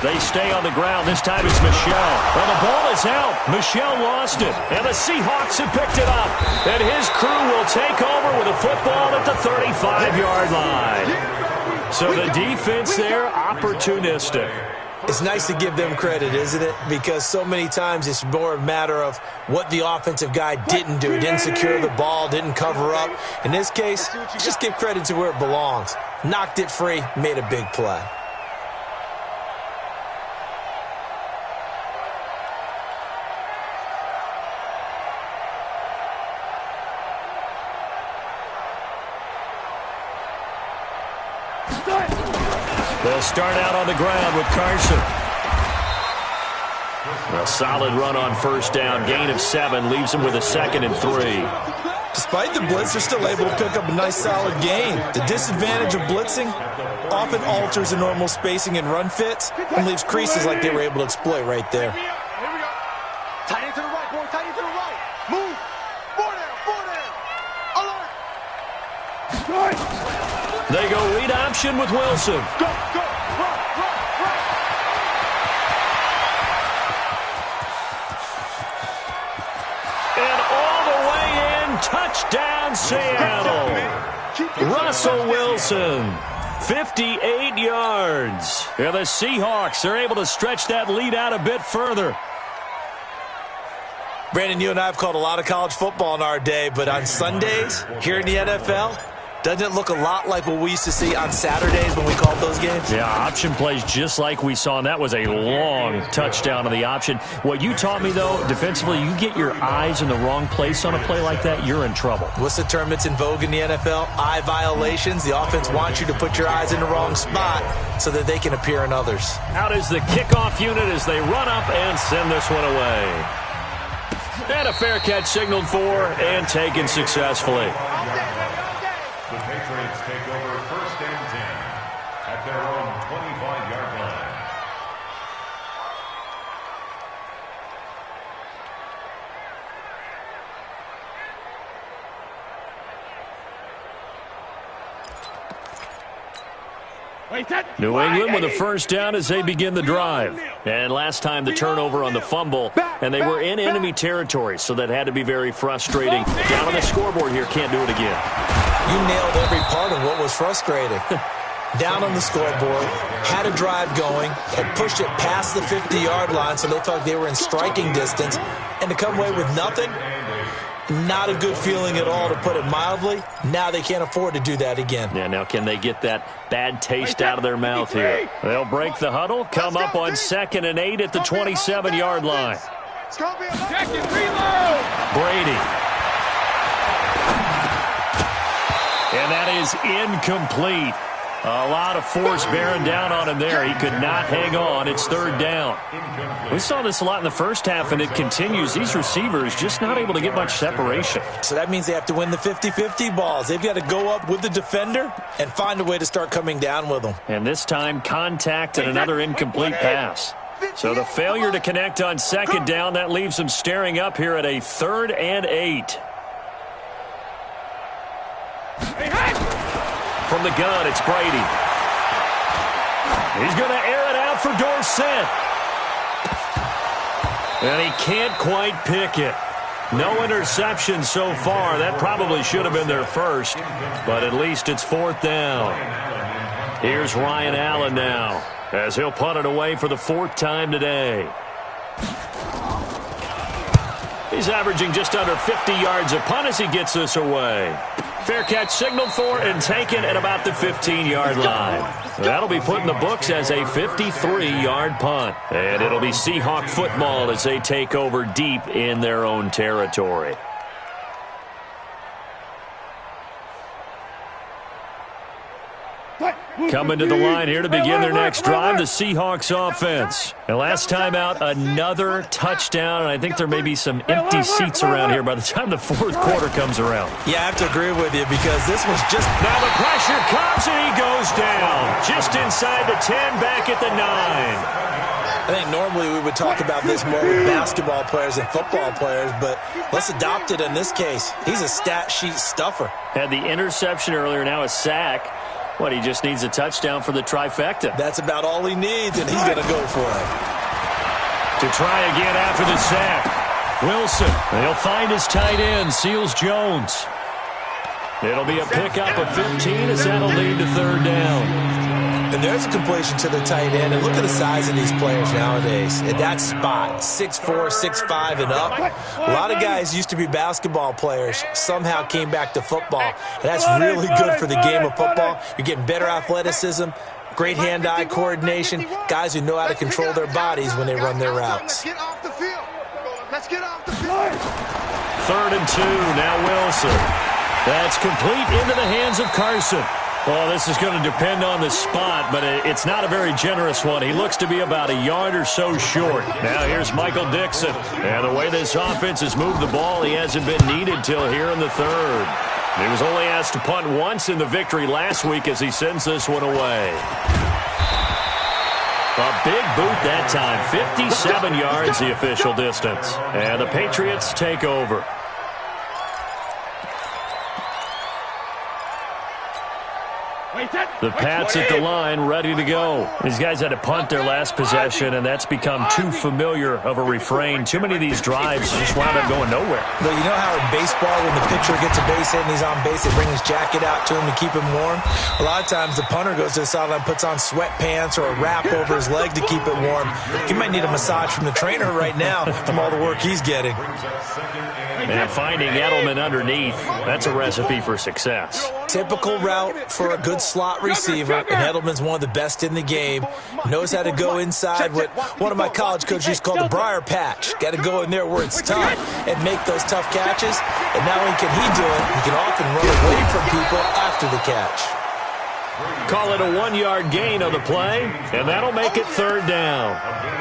They stay on the ground. This time it's Michel. Well, the ball is out. Michel lost it, and the Seahawks have picked it up. And his crew will take over with a football at the 35-yard line. So the defense there, opportunistic. It's nice to give them credit, isn't it? Because so many times it's more a matter of what the offensive guy didn't do. He didn't secure the ball, didn't cover up. In this case, just give credit to where it belongs. Knocked it free, made a big play. They'll start out on the ground with Carson. A solid run on first down. Gain of 7 leaves him with a 2nd and 3. Despite the blitz, they're still able to pick up a nice solid gain. The disadvantage of blitzing often alters the normal spacing and run fits and leaves creases like they were able to exploit right there. Here we go. Tight end to the right, boy. Tight end to the right. Move. 4 down. Alert. They go read option with Wilson. Go, go. Run. And all the way in, touchdown Seattle. Russell Wilson, 58 yards. And the Seahawks are able to stretch that lead out a bit further. Brandon, you and I have called a lot of college football in our day, but on Sundays, here in the NFL, doesn't it look a lot like what we used to see on Saturdays when we called those games? Yeah, option plays just like we saw, and that was a long touchdown on the option. What you taught me, though, defensively, you get your eyes in the wrong place on a play like that, you're in trouble. What's the term that's in vogue in the NFL? Eye violations. The offense wants you to put your eyes in the wrong spot so that they can appear in others. Out is the kickoff unit as they run up and send this one away. And a fair catch signaled for and taken successfully. The Patriots take over 1st and 10 at their own 25-yard line. New England with a first down as they begin the drive. And last time the turnover on the fumble, and they were in enemy territory, so that had to be very frustrating. Down on the scoreboard here, can't do it again. You nailed every part of what was frustrating. Down on the scoreboard, had a drive going, had pushed it past the 50-yard line, so they thought they were in striking distance, and to come away with nothing, not a good feeling at all, to put it mildly. Now they can't afford to do that again. Yeah, now can they get that bad taste out of their mouth here? They'll break the huddle, come up on 2nd and 8 at the 27-yard line. Brady. And that is incomplete. A lot of force bearing down on him there. He could not hang on. It's 3rd down. We saw this a lot in the first half, and it continues. These receivers just not able to get much separation. So that means they have to win the 50-50 balls. They've got to go up with the defender and find a way to start coming down with them. And this time, contact and another incomplete pass. So the failure to connect on 2nd down, that leaves them staring up here at a 3rd and 8. From the gun, it's Brady. He's going to air it out for Dorsett. And he can't quite pick it. No interception so far. That probably should have been their first, but at least it's 4th down. Here's Ryan Allen now, as he'll punt it away for the 4th time today. He's averaging just under 50 yards a punt as he gets this away. Fair catch signaled for and taken at about the 15-yard line. That'll be put in the books as a 53-yard punt. And it'll be Seahawk football as they take over deep in their own territory. Coming to the line here to begin their next drive, the Seahawks offense. And last time out, another touchdown, and I think there may be some empty seats around here by the time the 4th quarter comes around. Yeah, I have to agree with you because this was just... Now the pressure comes and he goes down. Just inside the 10, back at the 9. I think normally we would talk about this more with basketball players and football players, but let's adopt it in this case. He's a stat sheet stuffer. Had the interception earlier, now a sack. What, he just needs a touchdown for the trifecta. That's about all he needs, and he's going to go for it. To try again after the sack. Wilson, he'll find his tight end, Seals Jones. It'll be a pickup of 15 as that'll lead to 3rd down. And there's a completion to the tight end. And look at the size of these players nowadays. At that spot, 6'4", 6'5", and up. A lot of guys used to be basketball players, somehow came back to football. And that's really good for the game of football. You're getting better athleticism, great hand-eye coordination, guys who know how to control their bodies when they run their routes. Let's get off the field. Let's get off the field. 3rd and 2, now Wilson. That's complete into the hands of Carson. Well, this is going to depend on the spot, but it's not a very generous one. He looks to be about a yard or so short. Now here's Michael Dixon. And the way this offense has moved the ball, he hasn't been needed till here in the 3rd. He was only asked to punt once in the victory last week as he sends this one away. A big boot that time. 57 yards the official distance. And the Patriots take over. The Pats at the line, ready to go. These guys had to punt their last possession, and that's become too familiar of a refrain. Too many of these drives just wound up going nowhere. But you know how in baseball, when the pitcher gets a base hit and he's on base, they bring his jacket out to him to keep him warm? A lot of times the punter goes to the sideline, puts on sweatpants or a wrap over his leg to keep it warm. He might need a massage from the trainer right now from all the work he's getting. And finding Edelman underneath, that's a recipe for success. Typical route for a good slot receiver, and Edelman's one of the best in the game. Knows how to go inside what one of my college coaches called the briar patch. Got to go in there where it's tough and make those tough catches. And not only can he do it, he can often run away from people after the catch. Call it a 1-yard gain on the play, and that'll make it 3rd down.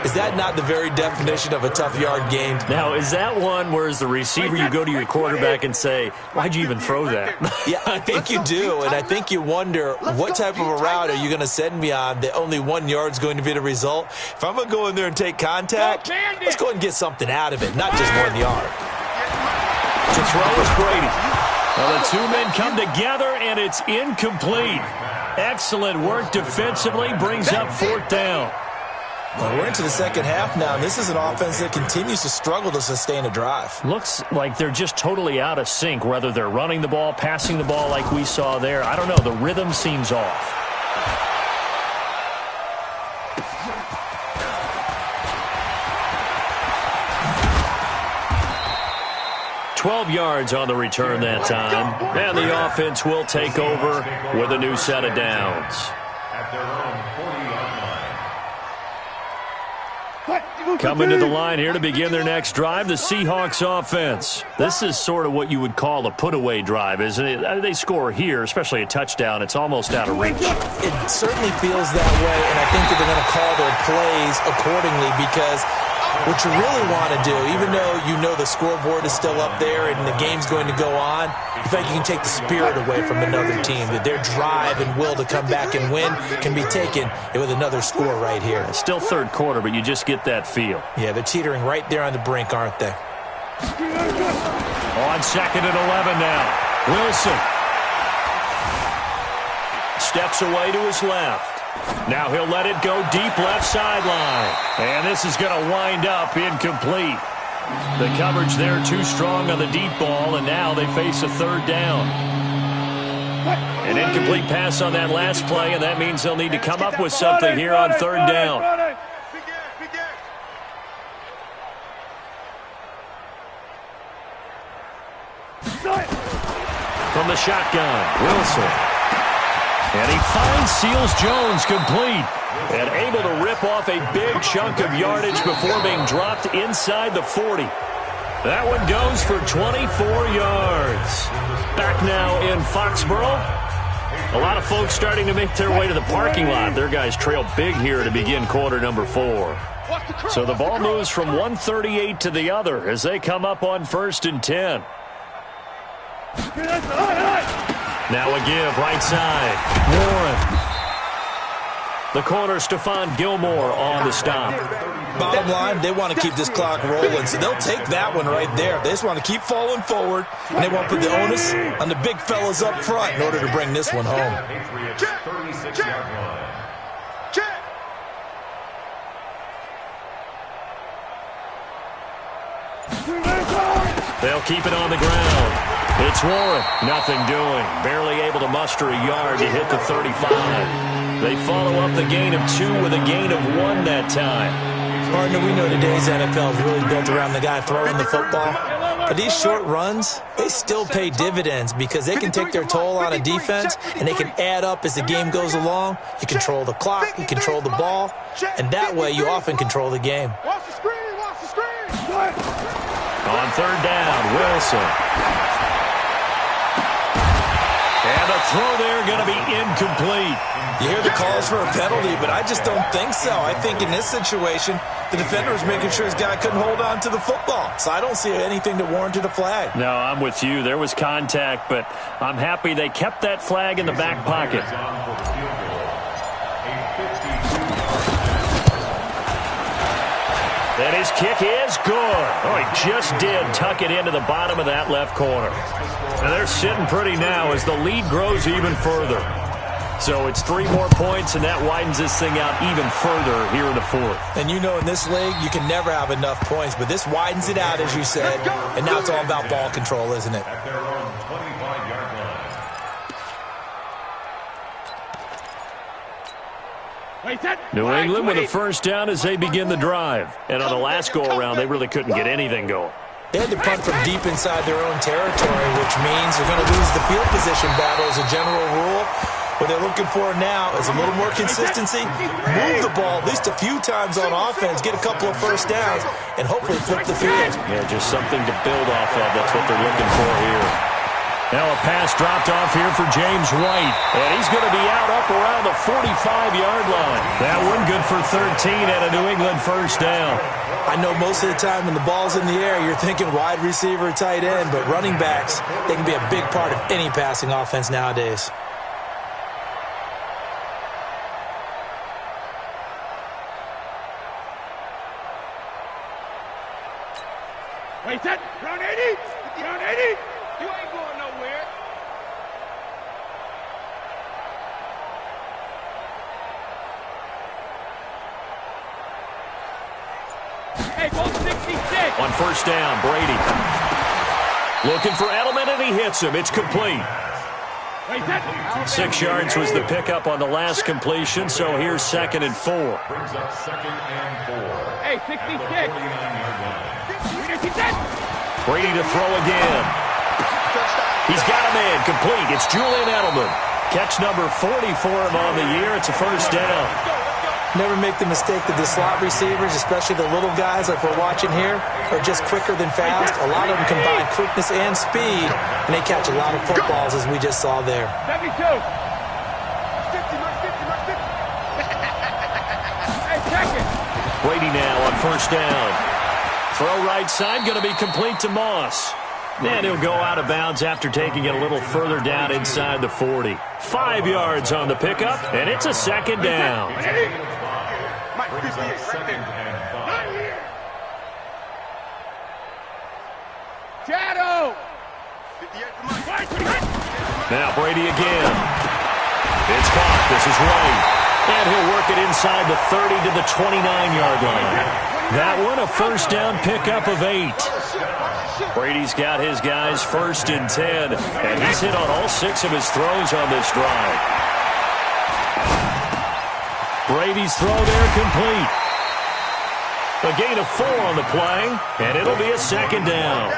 Is that not the very definition of a tough yard gain? Now, is that one where as the receiver you go to your quarterback and say, why'd you even throw that? Yeah, I think you do, and I think you wonder what type of a route are you going to send me on that only 1 yard's going to be the result? If I'm going to go in there and take contact, let's go ahead and get something out of it, not just 1 yard. To throw is Brady. Well, the two men come together, and it's incomplete. Excellent work defensively, brings up 4th down. Well, we're into the second half now, and this is an offense that continues to struggle to sustain a drive. Looks like they're just totally out of sync, whether they're running the ball, passing the ball like we saw there. I don't know. The rhythm seems off. $12 yards on the return that time. And the offense will take over with a new set of downs. At their own 40-yard line. Coming to the line here to begin their next drive, the Seahawks offense. This is sort of what you would call a put-away drive, isn't it? They score here, especially a touchdown. It's almost out of reach. It certainly feels that way, and I think that they're going to call their plays accordingly because what you really want to do, even though you know the scoreboard is still up there and the game's going to go on, you think you can take the spirit away from another team, that their drive and will to come back and win can be taken with another score right here. It's still 3rd quarter, but you just get that feel. Yeah, they're teetering right there on the brink, aren't they? On 2nd and 11 now. Wilson steps away to his left. Now he'll let it go deep left sideline. And this is going to wind up incomplete. The coverage there too strong on the deep ball, and now they face a third down. An incomplete pass on that last play, and that means they'll need to come up with something here on third down. From the shotgun, Wilson. And he finds Seals Jones complete. And able to rip off a big chunk of yardage before being dropped inside the 40. That one goes for 24 yards. Back now in Foxborough. A lot of folks starting to make their way to the parking lot. Their guys trail big here to begin quarter number 4. So the ball moves from 138 to the other as they come up on 1st and 10. Now a give, right side. Warren. The corner, Stephon Gilmore on the stop. Bottom line, they want to keep this clock rolling, so they'll take that one right there. They just want to keep falling forward, and they want to put the onus on the big fellas up front in order to bring this one home. They'll keep it on the ground. It's Warren. Nothing doing. Barely able to muster a yard to hit the 35. They follow up the gain of 2 with a gain of 1 that time. Partner, we know today's NFL is really built around the guy throwing the football. But these short runs, they still pay dividends because they can take their toll on a defense and they can add up as the game goes along. You control the clock, you control the ball, and that way you often control the game. Watch the screen, watch the screen. On third down, Wilson. And the throw there going to be incomplete. You hear the calls for a penalty, but I just don't think so. I think in this situation, the defender was making sure his guy couldn't hold on to the football. So I don't see anything that warranted a flag. No, I'm with you. There was contact, but I'm happy they kept that flag in the back pocket. And his kick is good. Oh, he just did tuck it into the bottom of that left corner. And they're sitting pretty now as the lead grows even further. So it's 3 more points, and that widens this thing out even further here in the 4th. And you know in this league, you can never have enough points, but this widens it out, as you said. And now it's all about ball control, isn't it? At their own 25-yard line. New England with a first down as they begin the drive. And on the last go-around, they really couldn't get anything going. They had to punt from deep inside their own territory, which means they're going to lose the field position battle as a general rule. What they're looking for now is a little more consistency, move the ball at least a few times on offense, get a couple of first downs, and hopefully flip the field. Yeah, just something to build off of. That's what they're looking for here. Now a pass dropped off here for James White, and he's going to be out up around the 45-yard line. That one good for 13 and a New England first down. I know most of the time when the ball's in the air, you're thinking wide receiver, tight end, but running backs, they can be a big part of any passing offense nowadays. Wait, that round 80? Round 80? You ain't going nowhere. Hey, go 66. On first down, Brady. Looking for Edelman, and he hits him. It's complete. 6 yards was the pickup on the last completion, so here's 2nd and 4. Brings up 2nd and 4. Hey, 66. Brady to throw again. He's got a man complete. It's Julian Edelman. Catch number 40 for him on the year. It's a first down. Never make the mistake that the slot receivers, especially the little guys like we're watching here, are just quicker than fast. A lot of them combine quickness and speed, and they catch a lot of footballs, as we just saw there. 72. 50, Hey, check it. Brady now on first down. Throw right side, going to be complete to Moss. And he'll go out of bounds after taking it a little further down inside the 40. 5 yards on the pickup, and it's a second down. Brings up 2nd and 5. Shadow. Now Brady again. It's caught. This is White. And he'll work it inside the 30 to the 29-yard line. That one, a first down pickup of 8. Brady's got his guys first and 10, and he's hit on all 6 of his throws on this drive. Brady's throw there complete. A gain of 4 on the play, and it'll be a second down.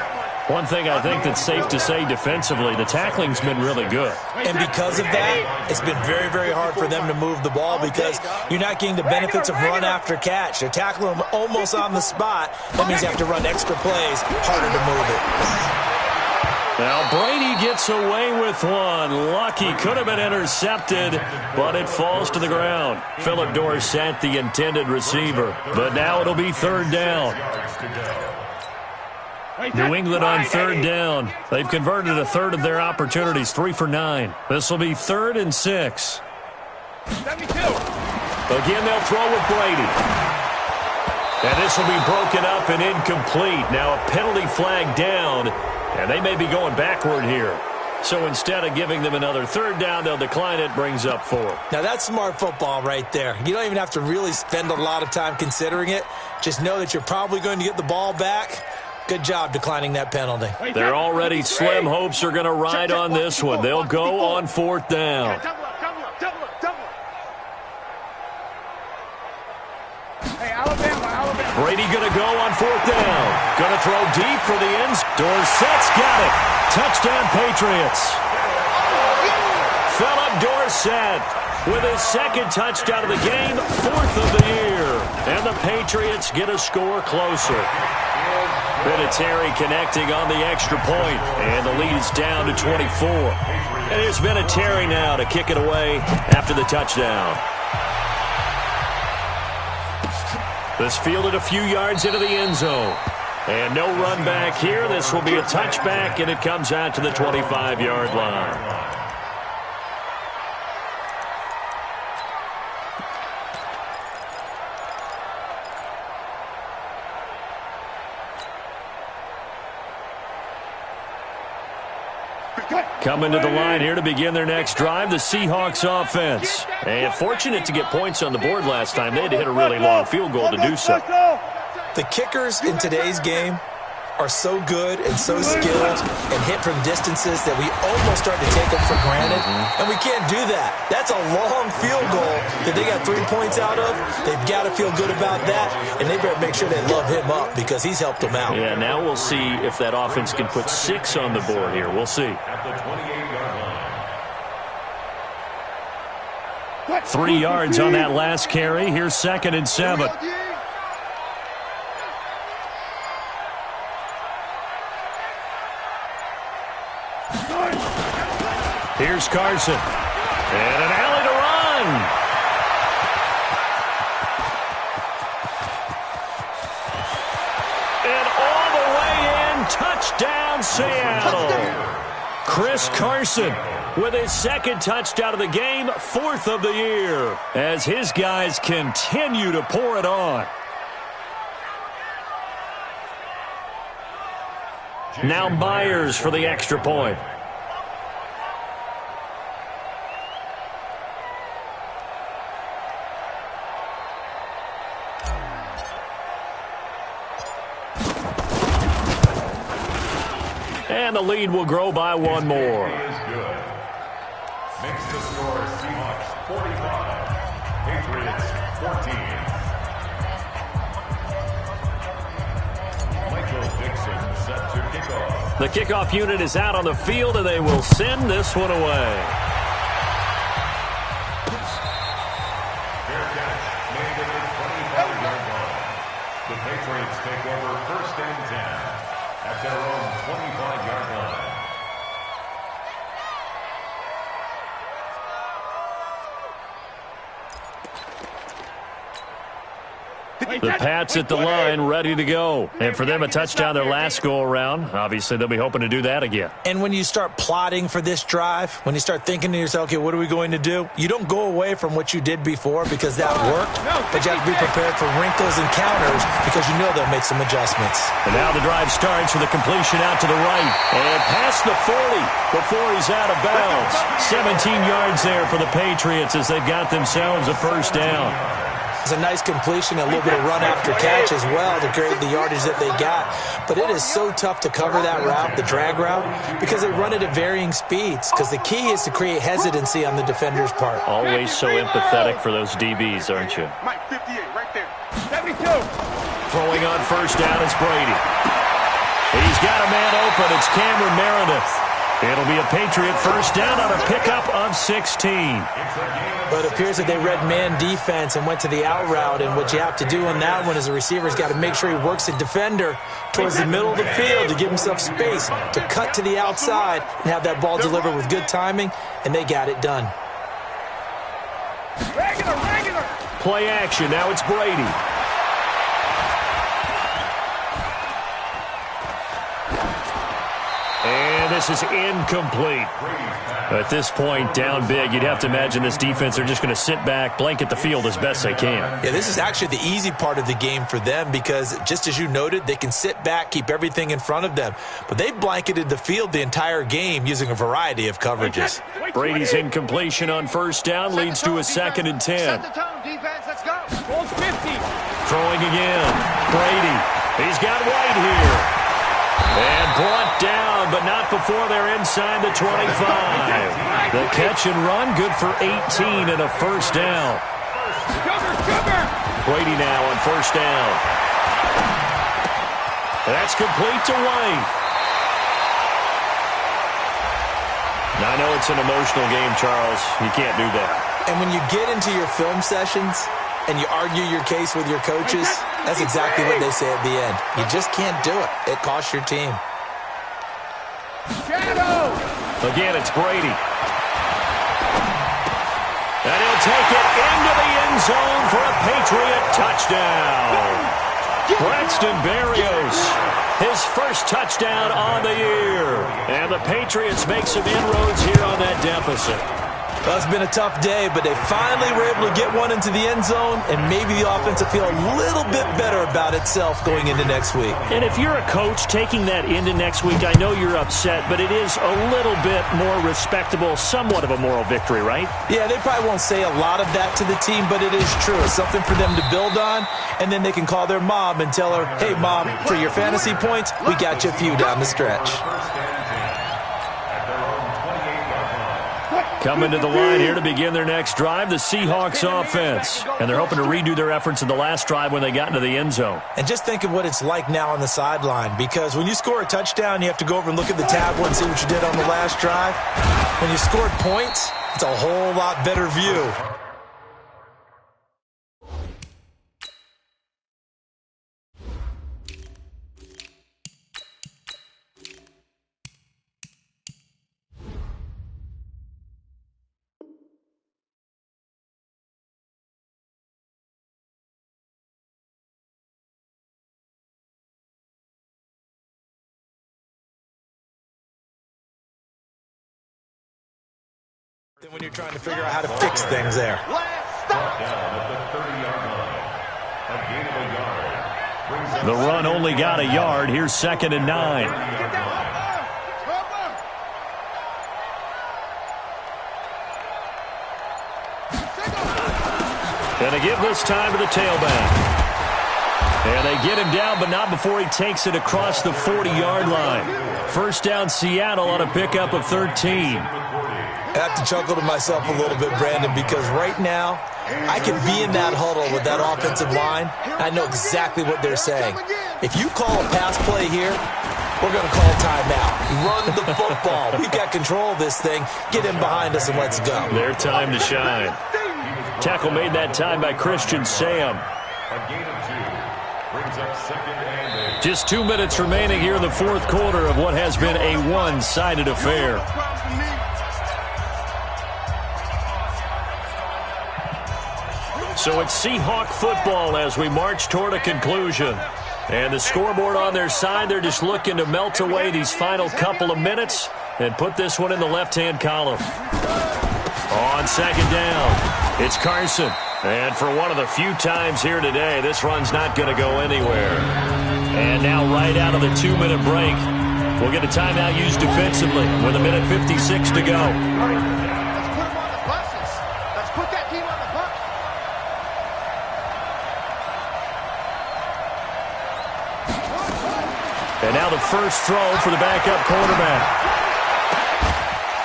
One thing I think that's safe to say defensively, the tackling's been really good. And because of that, it's been very, very hard for them to move the ball because you're not getting the benefits of run after catch. They're tackling them almost on the spot. That means you have to run extra plays, harder to move it. Now Brady gets away with one. Lucky, could have been intercepted, but it falls to the ground. Philip Dorsett, the intended receiver. But now it'll be third down. New England on third down. They've converted a third of their opportunities, 3 for 9. This will be 3rd and 6. 72. Again, they'll throw with Brady. And this will be broken up and incomplete. Now a penalty flag down, and they may be going backward here. So instead of giving them another third down, they'll decline it, brings up 4. Now that's smart football right there. You don't even have to really spend a lot of time considering it. Just know that you're probably going to get the ball back. Good job declining that penalty. Their already slim hopes are going to ride on this one. They'll go on 4th down. Hey, Alabama. Brady going to go on 4th down. Going to throw deep for the ends. Dorsett's got it. Touchdown, Patriots. Philip Dorsett with his 2nd touchdown of the game, 4th of the year. And the Patriots get a score closer. Vinatieri connecting on the extra point, and the lead is down to 24. And here's Vinatieri now to kick it away after the touchdown. This fielded a few yards into the end zone. And no run back here. This will be a touchback, and it comes out to the 25-yard line. Coming to the line here to begin their next drive, the Seahawks offense. And fortunate to get points on the board last time. They had to hit a really long field goal to do so. The kickers in today's game are so good and so skilled and hit from distances that we almost start to take them for granted. And we can't do that. That's a long field goal that they got 3 points out of. They've got to feel good about that, and they better make sure they love him up because he's helped them out. Yeah, now we'll see if that offense can put 6 on the board here. We'll see. At the 28-yard line. 3 yards on that last carry. Here's 2nd and 7. Here's Carson. And an alley to run. And all the way in. Touchdown, Seattle. Chris Carson with his 2nd touchdown of the game, 4th of the year, as his guys continue to pour it on. Now Myers for the extra point. And the lead will grow by 1 more. Is good. Makes the score Seahawks 45, Patriots 14. Michael Dixon set to kick off. The kickoff unit is out on the field, and they will send this one away. Fair catch made at the 25-yard line. The Patriots take over 1st and 10 at their own 25-yard line. The Pats at the line, ready to go. And for them, a touchdown their last go-around. Obviously, they'll be hoping to do that again. And when you start plotting for this drive, when you start thinking to yourself, okay, what are we going to do? You don't go away from what you did before because that worked, but you have to be prepared for wrinkles and counters because you know they'll make some adjustments. And now the drive starts with a completion out to the right. And past the 40 before he's out of bounds. 17 yards there for the Patriots as they've got themselves a first down. It's a nice completion, a little bit of run after catch as well to create the yardage that they got. But it is so tough to cover that route, the drag route, because they run it at varying speeds. Because the key is to create hesitancy on the defender's part. Always so empathetic for those DBs, aren't you? Mike, 58, right there. 72. Throwing on first down is Brady. He's got a man open. It's Cameron Meredith. It'll be a Patriot first down on a pickup of 16. But it appears that they read man defense and went to the out route. And what you have to do on that one is the receiver's got to make sure he works the defender towards the middle of the field to give himself space to cut to the outside and have that ball delivered with good timing. And they got it done. Regular. Play action. Now it's Brady. And this is incomplete. At this point, down big, you'd have to imagine this defense are just going to sit back, blanket the field as best they can. Yeah, this is actually the easy part of the game for them because, just as you noted, they can sit back, keep everything in front of them. But they've blanketed the field the entire game using a variety of coverages. Brady's incompletion on first down leads to a 2nd and 10. Set the tone, defense. Let's go. Ball's 50. Throwing again. Brady. He's got White here. And brought down, but not before they're inside the 25. The catch and run, good for 18 and a first down. Sugar. Brady now on first down. That's complete to White. Now, I know it's an emotional game, Charles. You can't do that. And when you get into your film sessions and you argue your case with your coaches, that's exactly what they say at the end. You just can't do it. It costs your team. Shadow. Again, it's Brady. And he'll take it into the end zone for a Patriot touchdown. Braxton Berrios, his first touchdown on the year. And the Patriots make some inroads here on that deficit. Well, it's been a tough day, but they finally were able to get one into the end zone, and maybe the offense will feel a little bit better about itself going into next week. And if you're a coach taking that into next week, I know you're upset, but it is a little bit more respectable, somewhat of a moral victory, right? Yeah, they probably won't say a lot of that to the team, but it is true. It's something for them to build on, and then they can call their mom and tell her, hey, Mom, for your fantasy points, we got you a few down the stretch. Coming to the line here to begin their next drive, the Seahawks offense. And they're hoping to redo their efforts in the last drive when they got into the end zone. And just think of what it's like now on the sideline, because when you score a touchdown, you have to go over and look at the tablet and see what you did on the last drive. When you scored points, it's a whole lot better view. Then when you're trying to figure out how to fix things there. The run only got a yard. Here's 2nd and 9. And they give this time to the tailback. And they get him down, but not before he takes it across the 40-yard line. First down, Seattle on a pickup of 13. I have to chuckle to myself a little bit, Brandon, because right now I can be in that huddle with that offensive line. I know exactly what they're saying. If you call a pass play here, we're going to call timeout. Run the football. We've got control of this thing. Get in behind us and let's go. Their time to shine. Tackle made that time by Christian Sam. Just 2 minutes remaining here in the fourth quarter of what has been a one-sided affair. So it's Seahawk football as we march toward a conclusion. And the scoreboard on their side, they're just looking to melt away these final couple of minutes and put this one in the left-hand column. On second down, it's Carson. And for one of the few times here today, this run's not going to go anywhere. And now right out of the 2-minute break, we'll get a timeout used defensively with 1:56 to go. Let's put them on the buses. Let's put that team on the bus. And now the first throw for the backup quarterback.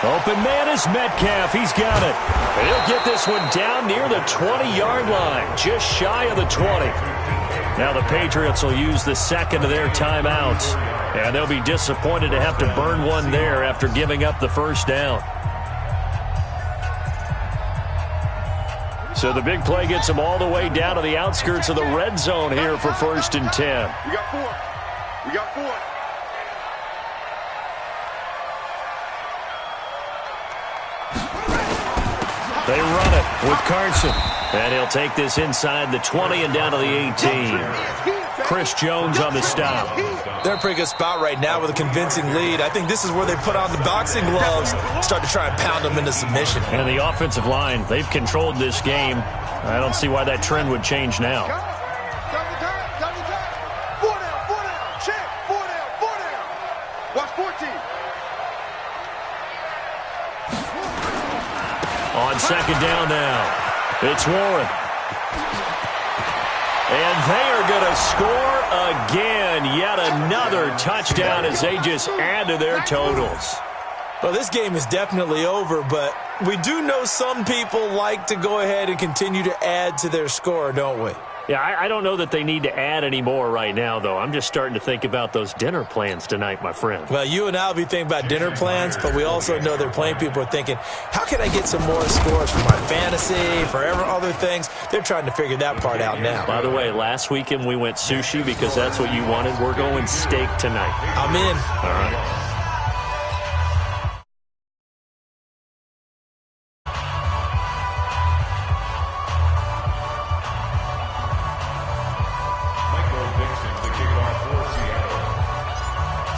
Open man is Metcalf. He's got it. And he'll get this one down near the 20-yard line, just shy of the 20. Now the Patriots will use the second of their timeouts, and they'll be disappointed to have to burn one there after giving up the first down. So the big play gets them all the way down to the outskirts of the red zone here for 1st and 10. We got 4. We got 4. They run it with Carson. And he'll take this inside the 20 and down to the 18. Chris Jones on the stop. They're in a pretty good spot right now with a convincing lead. I think this is where they put on the boxing gloves, start to try and pound them into submission. And the offensive line, they've controlled this game. I don't see why that trend would change now. Double time. 4 down. Check. 4 down. Watch 14. On second down now, it's Warren. And they are going to score again. Yet another touchdown as they just add to their totals. Well, this game is definitely over, but we do know some people like to go ahead and continue to add to their score, don't we? Yeah, I don't know that they need to add any more right now, though. I'm just starting to think about those dinner plans tonight, my friend. Well, you and I will be thinking about dinner plans, but we also know their playing people are thinking, how can I get some more scores for my fantasy, for other things? They're trying to figure that part out now. By the way, last weekend we went sushi because that's what you wanted. We're going steak tonight. I'm in. All right.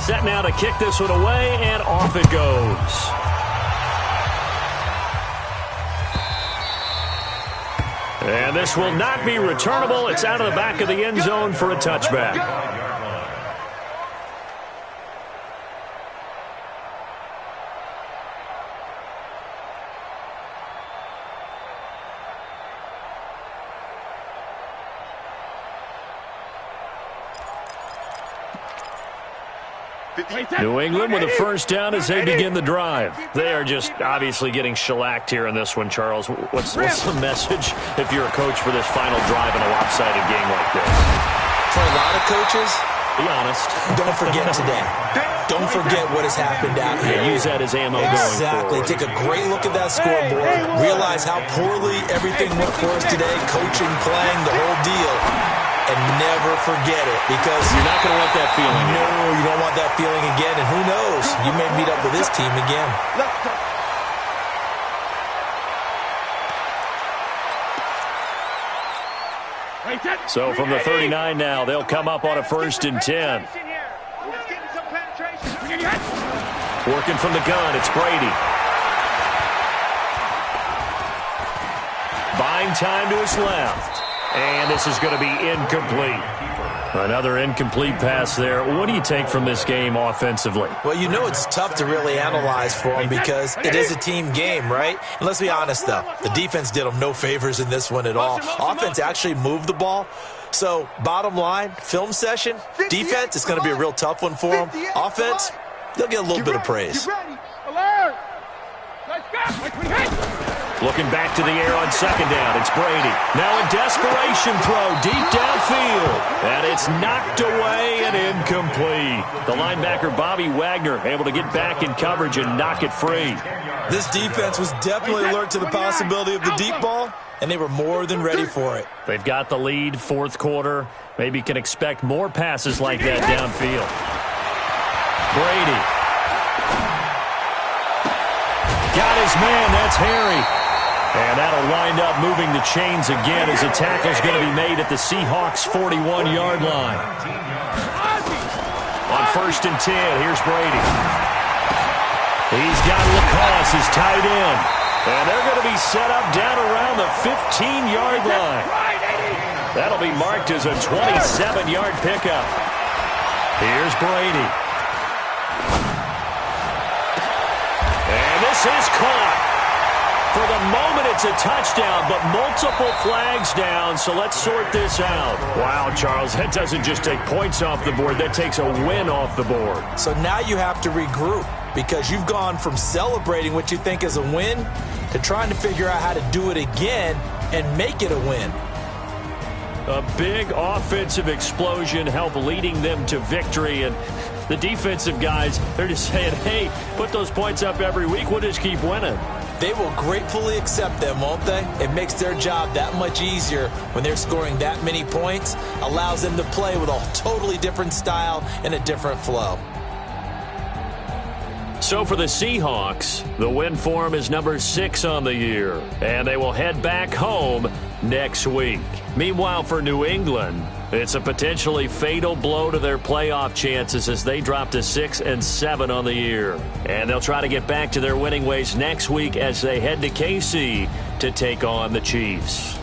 Set now to kick this one away, and off it goes. And this will not be returnable. It's out of the back of the end zone for a touchback. New England with a first down as they begin the drive. They are just obviously getting shellacked here in this one, Charles. What's the message if you're a coach for this final drive in a lopsided game like this? For a lot of coaches, be honest. Don't forget today. Don't forget what has happened out here. Use that as ammo going forward. Exactly. Take a great look at that scoreboard. Realize how poorly everything went for us today. Coaching, playing, the whole deal. And never forget it, because you're not going to want that feeling. No, you don't want that feeling again. And who knows? You may meet up with this team again. So from the 39 now, they'll come up on a 1st and 10. Working from the gun, it's Brady. Buying time to his left. And this is going to be incomplete. Another incomplete pass there. What do you take from this game offensively? Well, you know it's tough to really analyze for them because it is a team game, right? And let's be honest, though. The defense did them no favors in this one at all. Offense actually moved the ball. So, bottom line, film session, defense, it's going to be a real tough one for them. Offense, they'll get a little bit of praise. Looking back to the air on second down. It's Brady. Now a desperation throw deep downfield. And it's knocked away and incomplete. The linebacker, Bobby Wagner, able to get back in coverage and knock it free. This defense was definitely alert to the possibility of the deep ball, and they were more than ready for it. They've got the lead, 4th quarter. Maybe can expect more passes like that downfield. Brady. Got his man. That's Harry. And that'll wind up moving the chains again as a tackle's going to be made at the Seahawks' 41-yard line. On 1st and 10, here's Brady. He's got Lacoste as tight end. And they're going to be set up down around the 15-yard line. That'll be marked as a 27-yard pickup. Here's Brady. And this is caught. For the moment, it's a touchdown, but multiple flags down, so let's sort this out. Wow, Charles, that doesn't just take points off the board. That takes a win off the board. So now you have to regroup because you've gone from celebrating what you think is a win to trying to figure out how to do it again and make it a win. A big offensive explosion helped leading them to victory, and the defensive guys, they're just saying, hey, put those points up every week. We'll just keep winning. They will gratefully accept them, won't they? It makes their job that much easier when they're scoring that many points, allows them to play with a totally different style and a different flow. So for the Seahawks, the win form is number 6 on the year, and they will head back home next week. Meanwhile, for New England, it's a potentially fatal blow to their playoff chances as they drop to 6-7 on the year. And they'll try to get back to their winning ways next week as they head to KC to take on the Chiefs.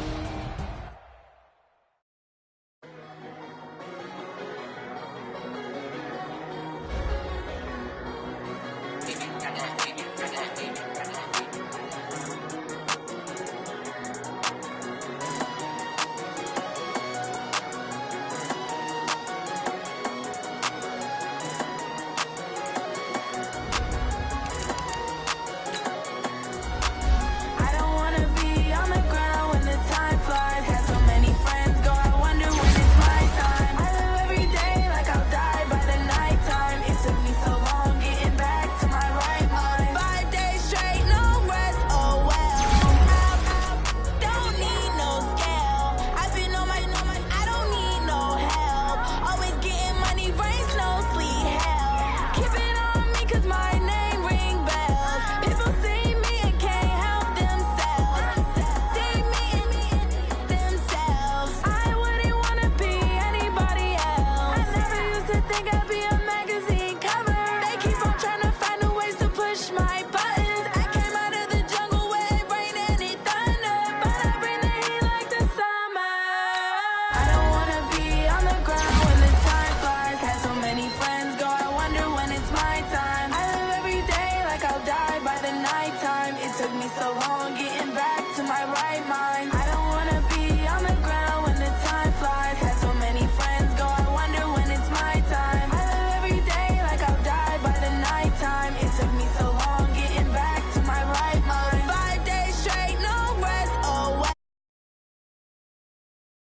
Took me so long getting back to my right.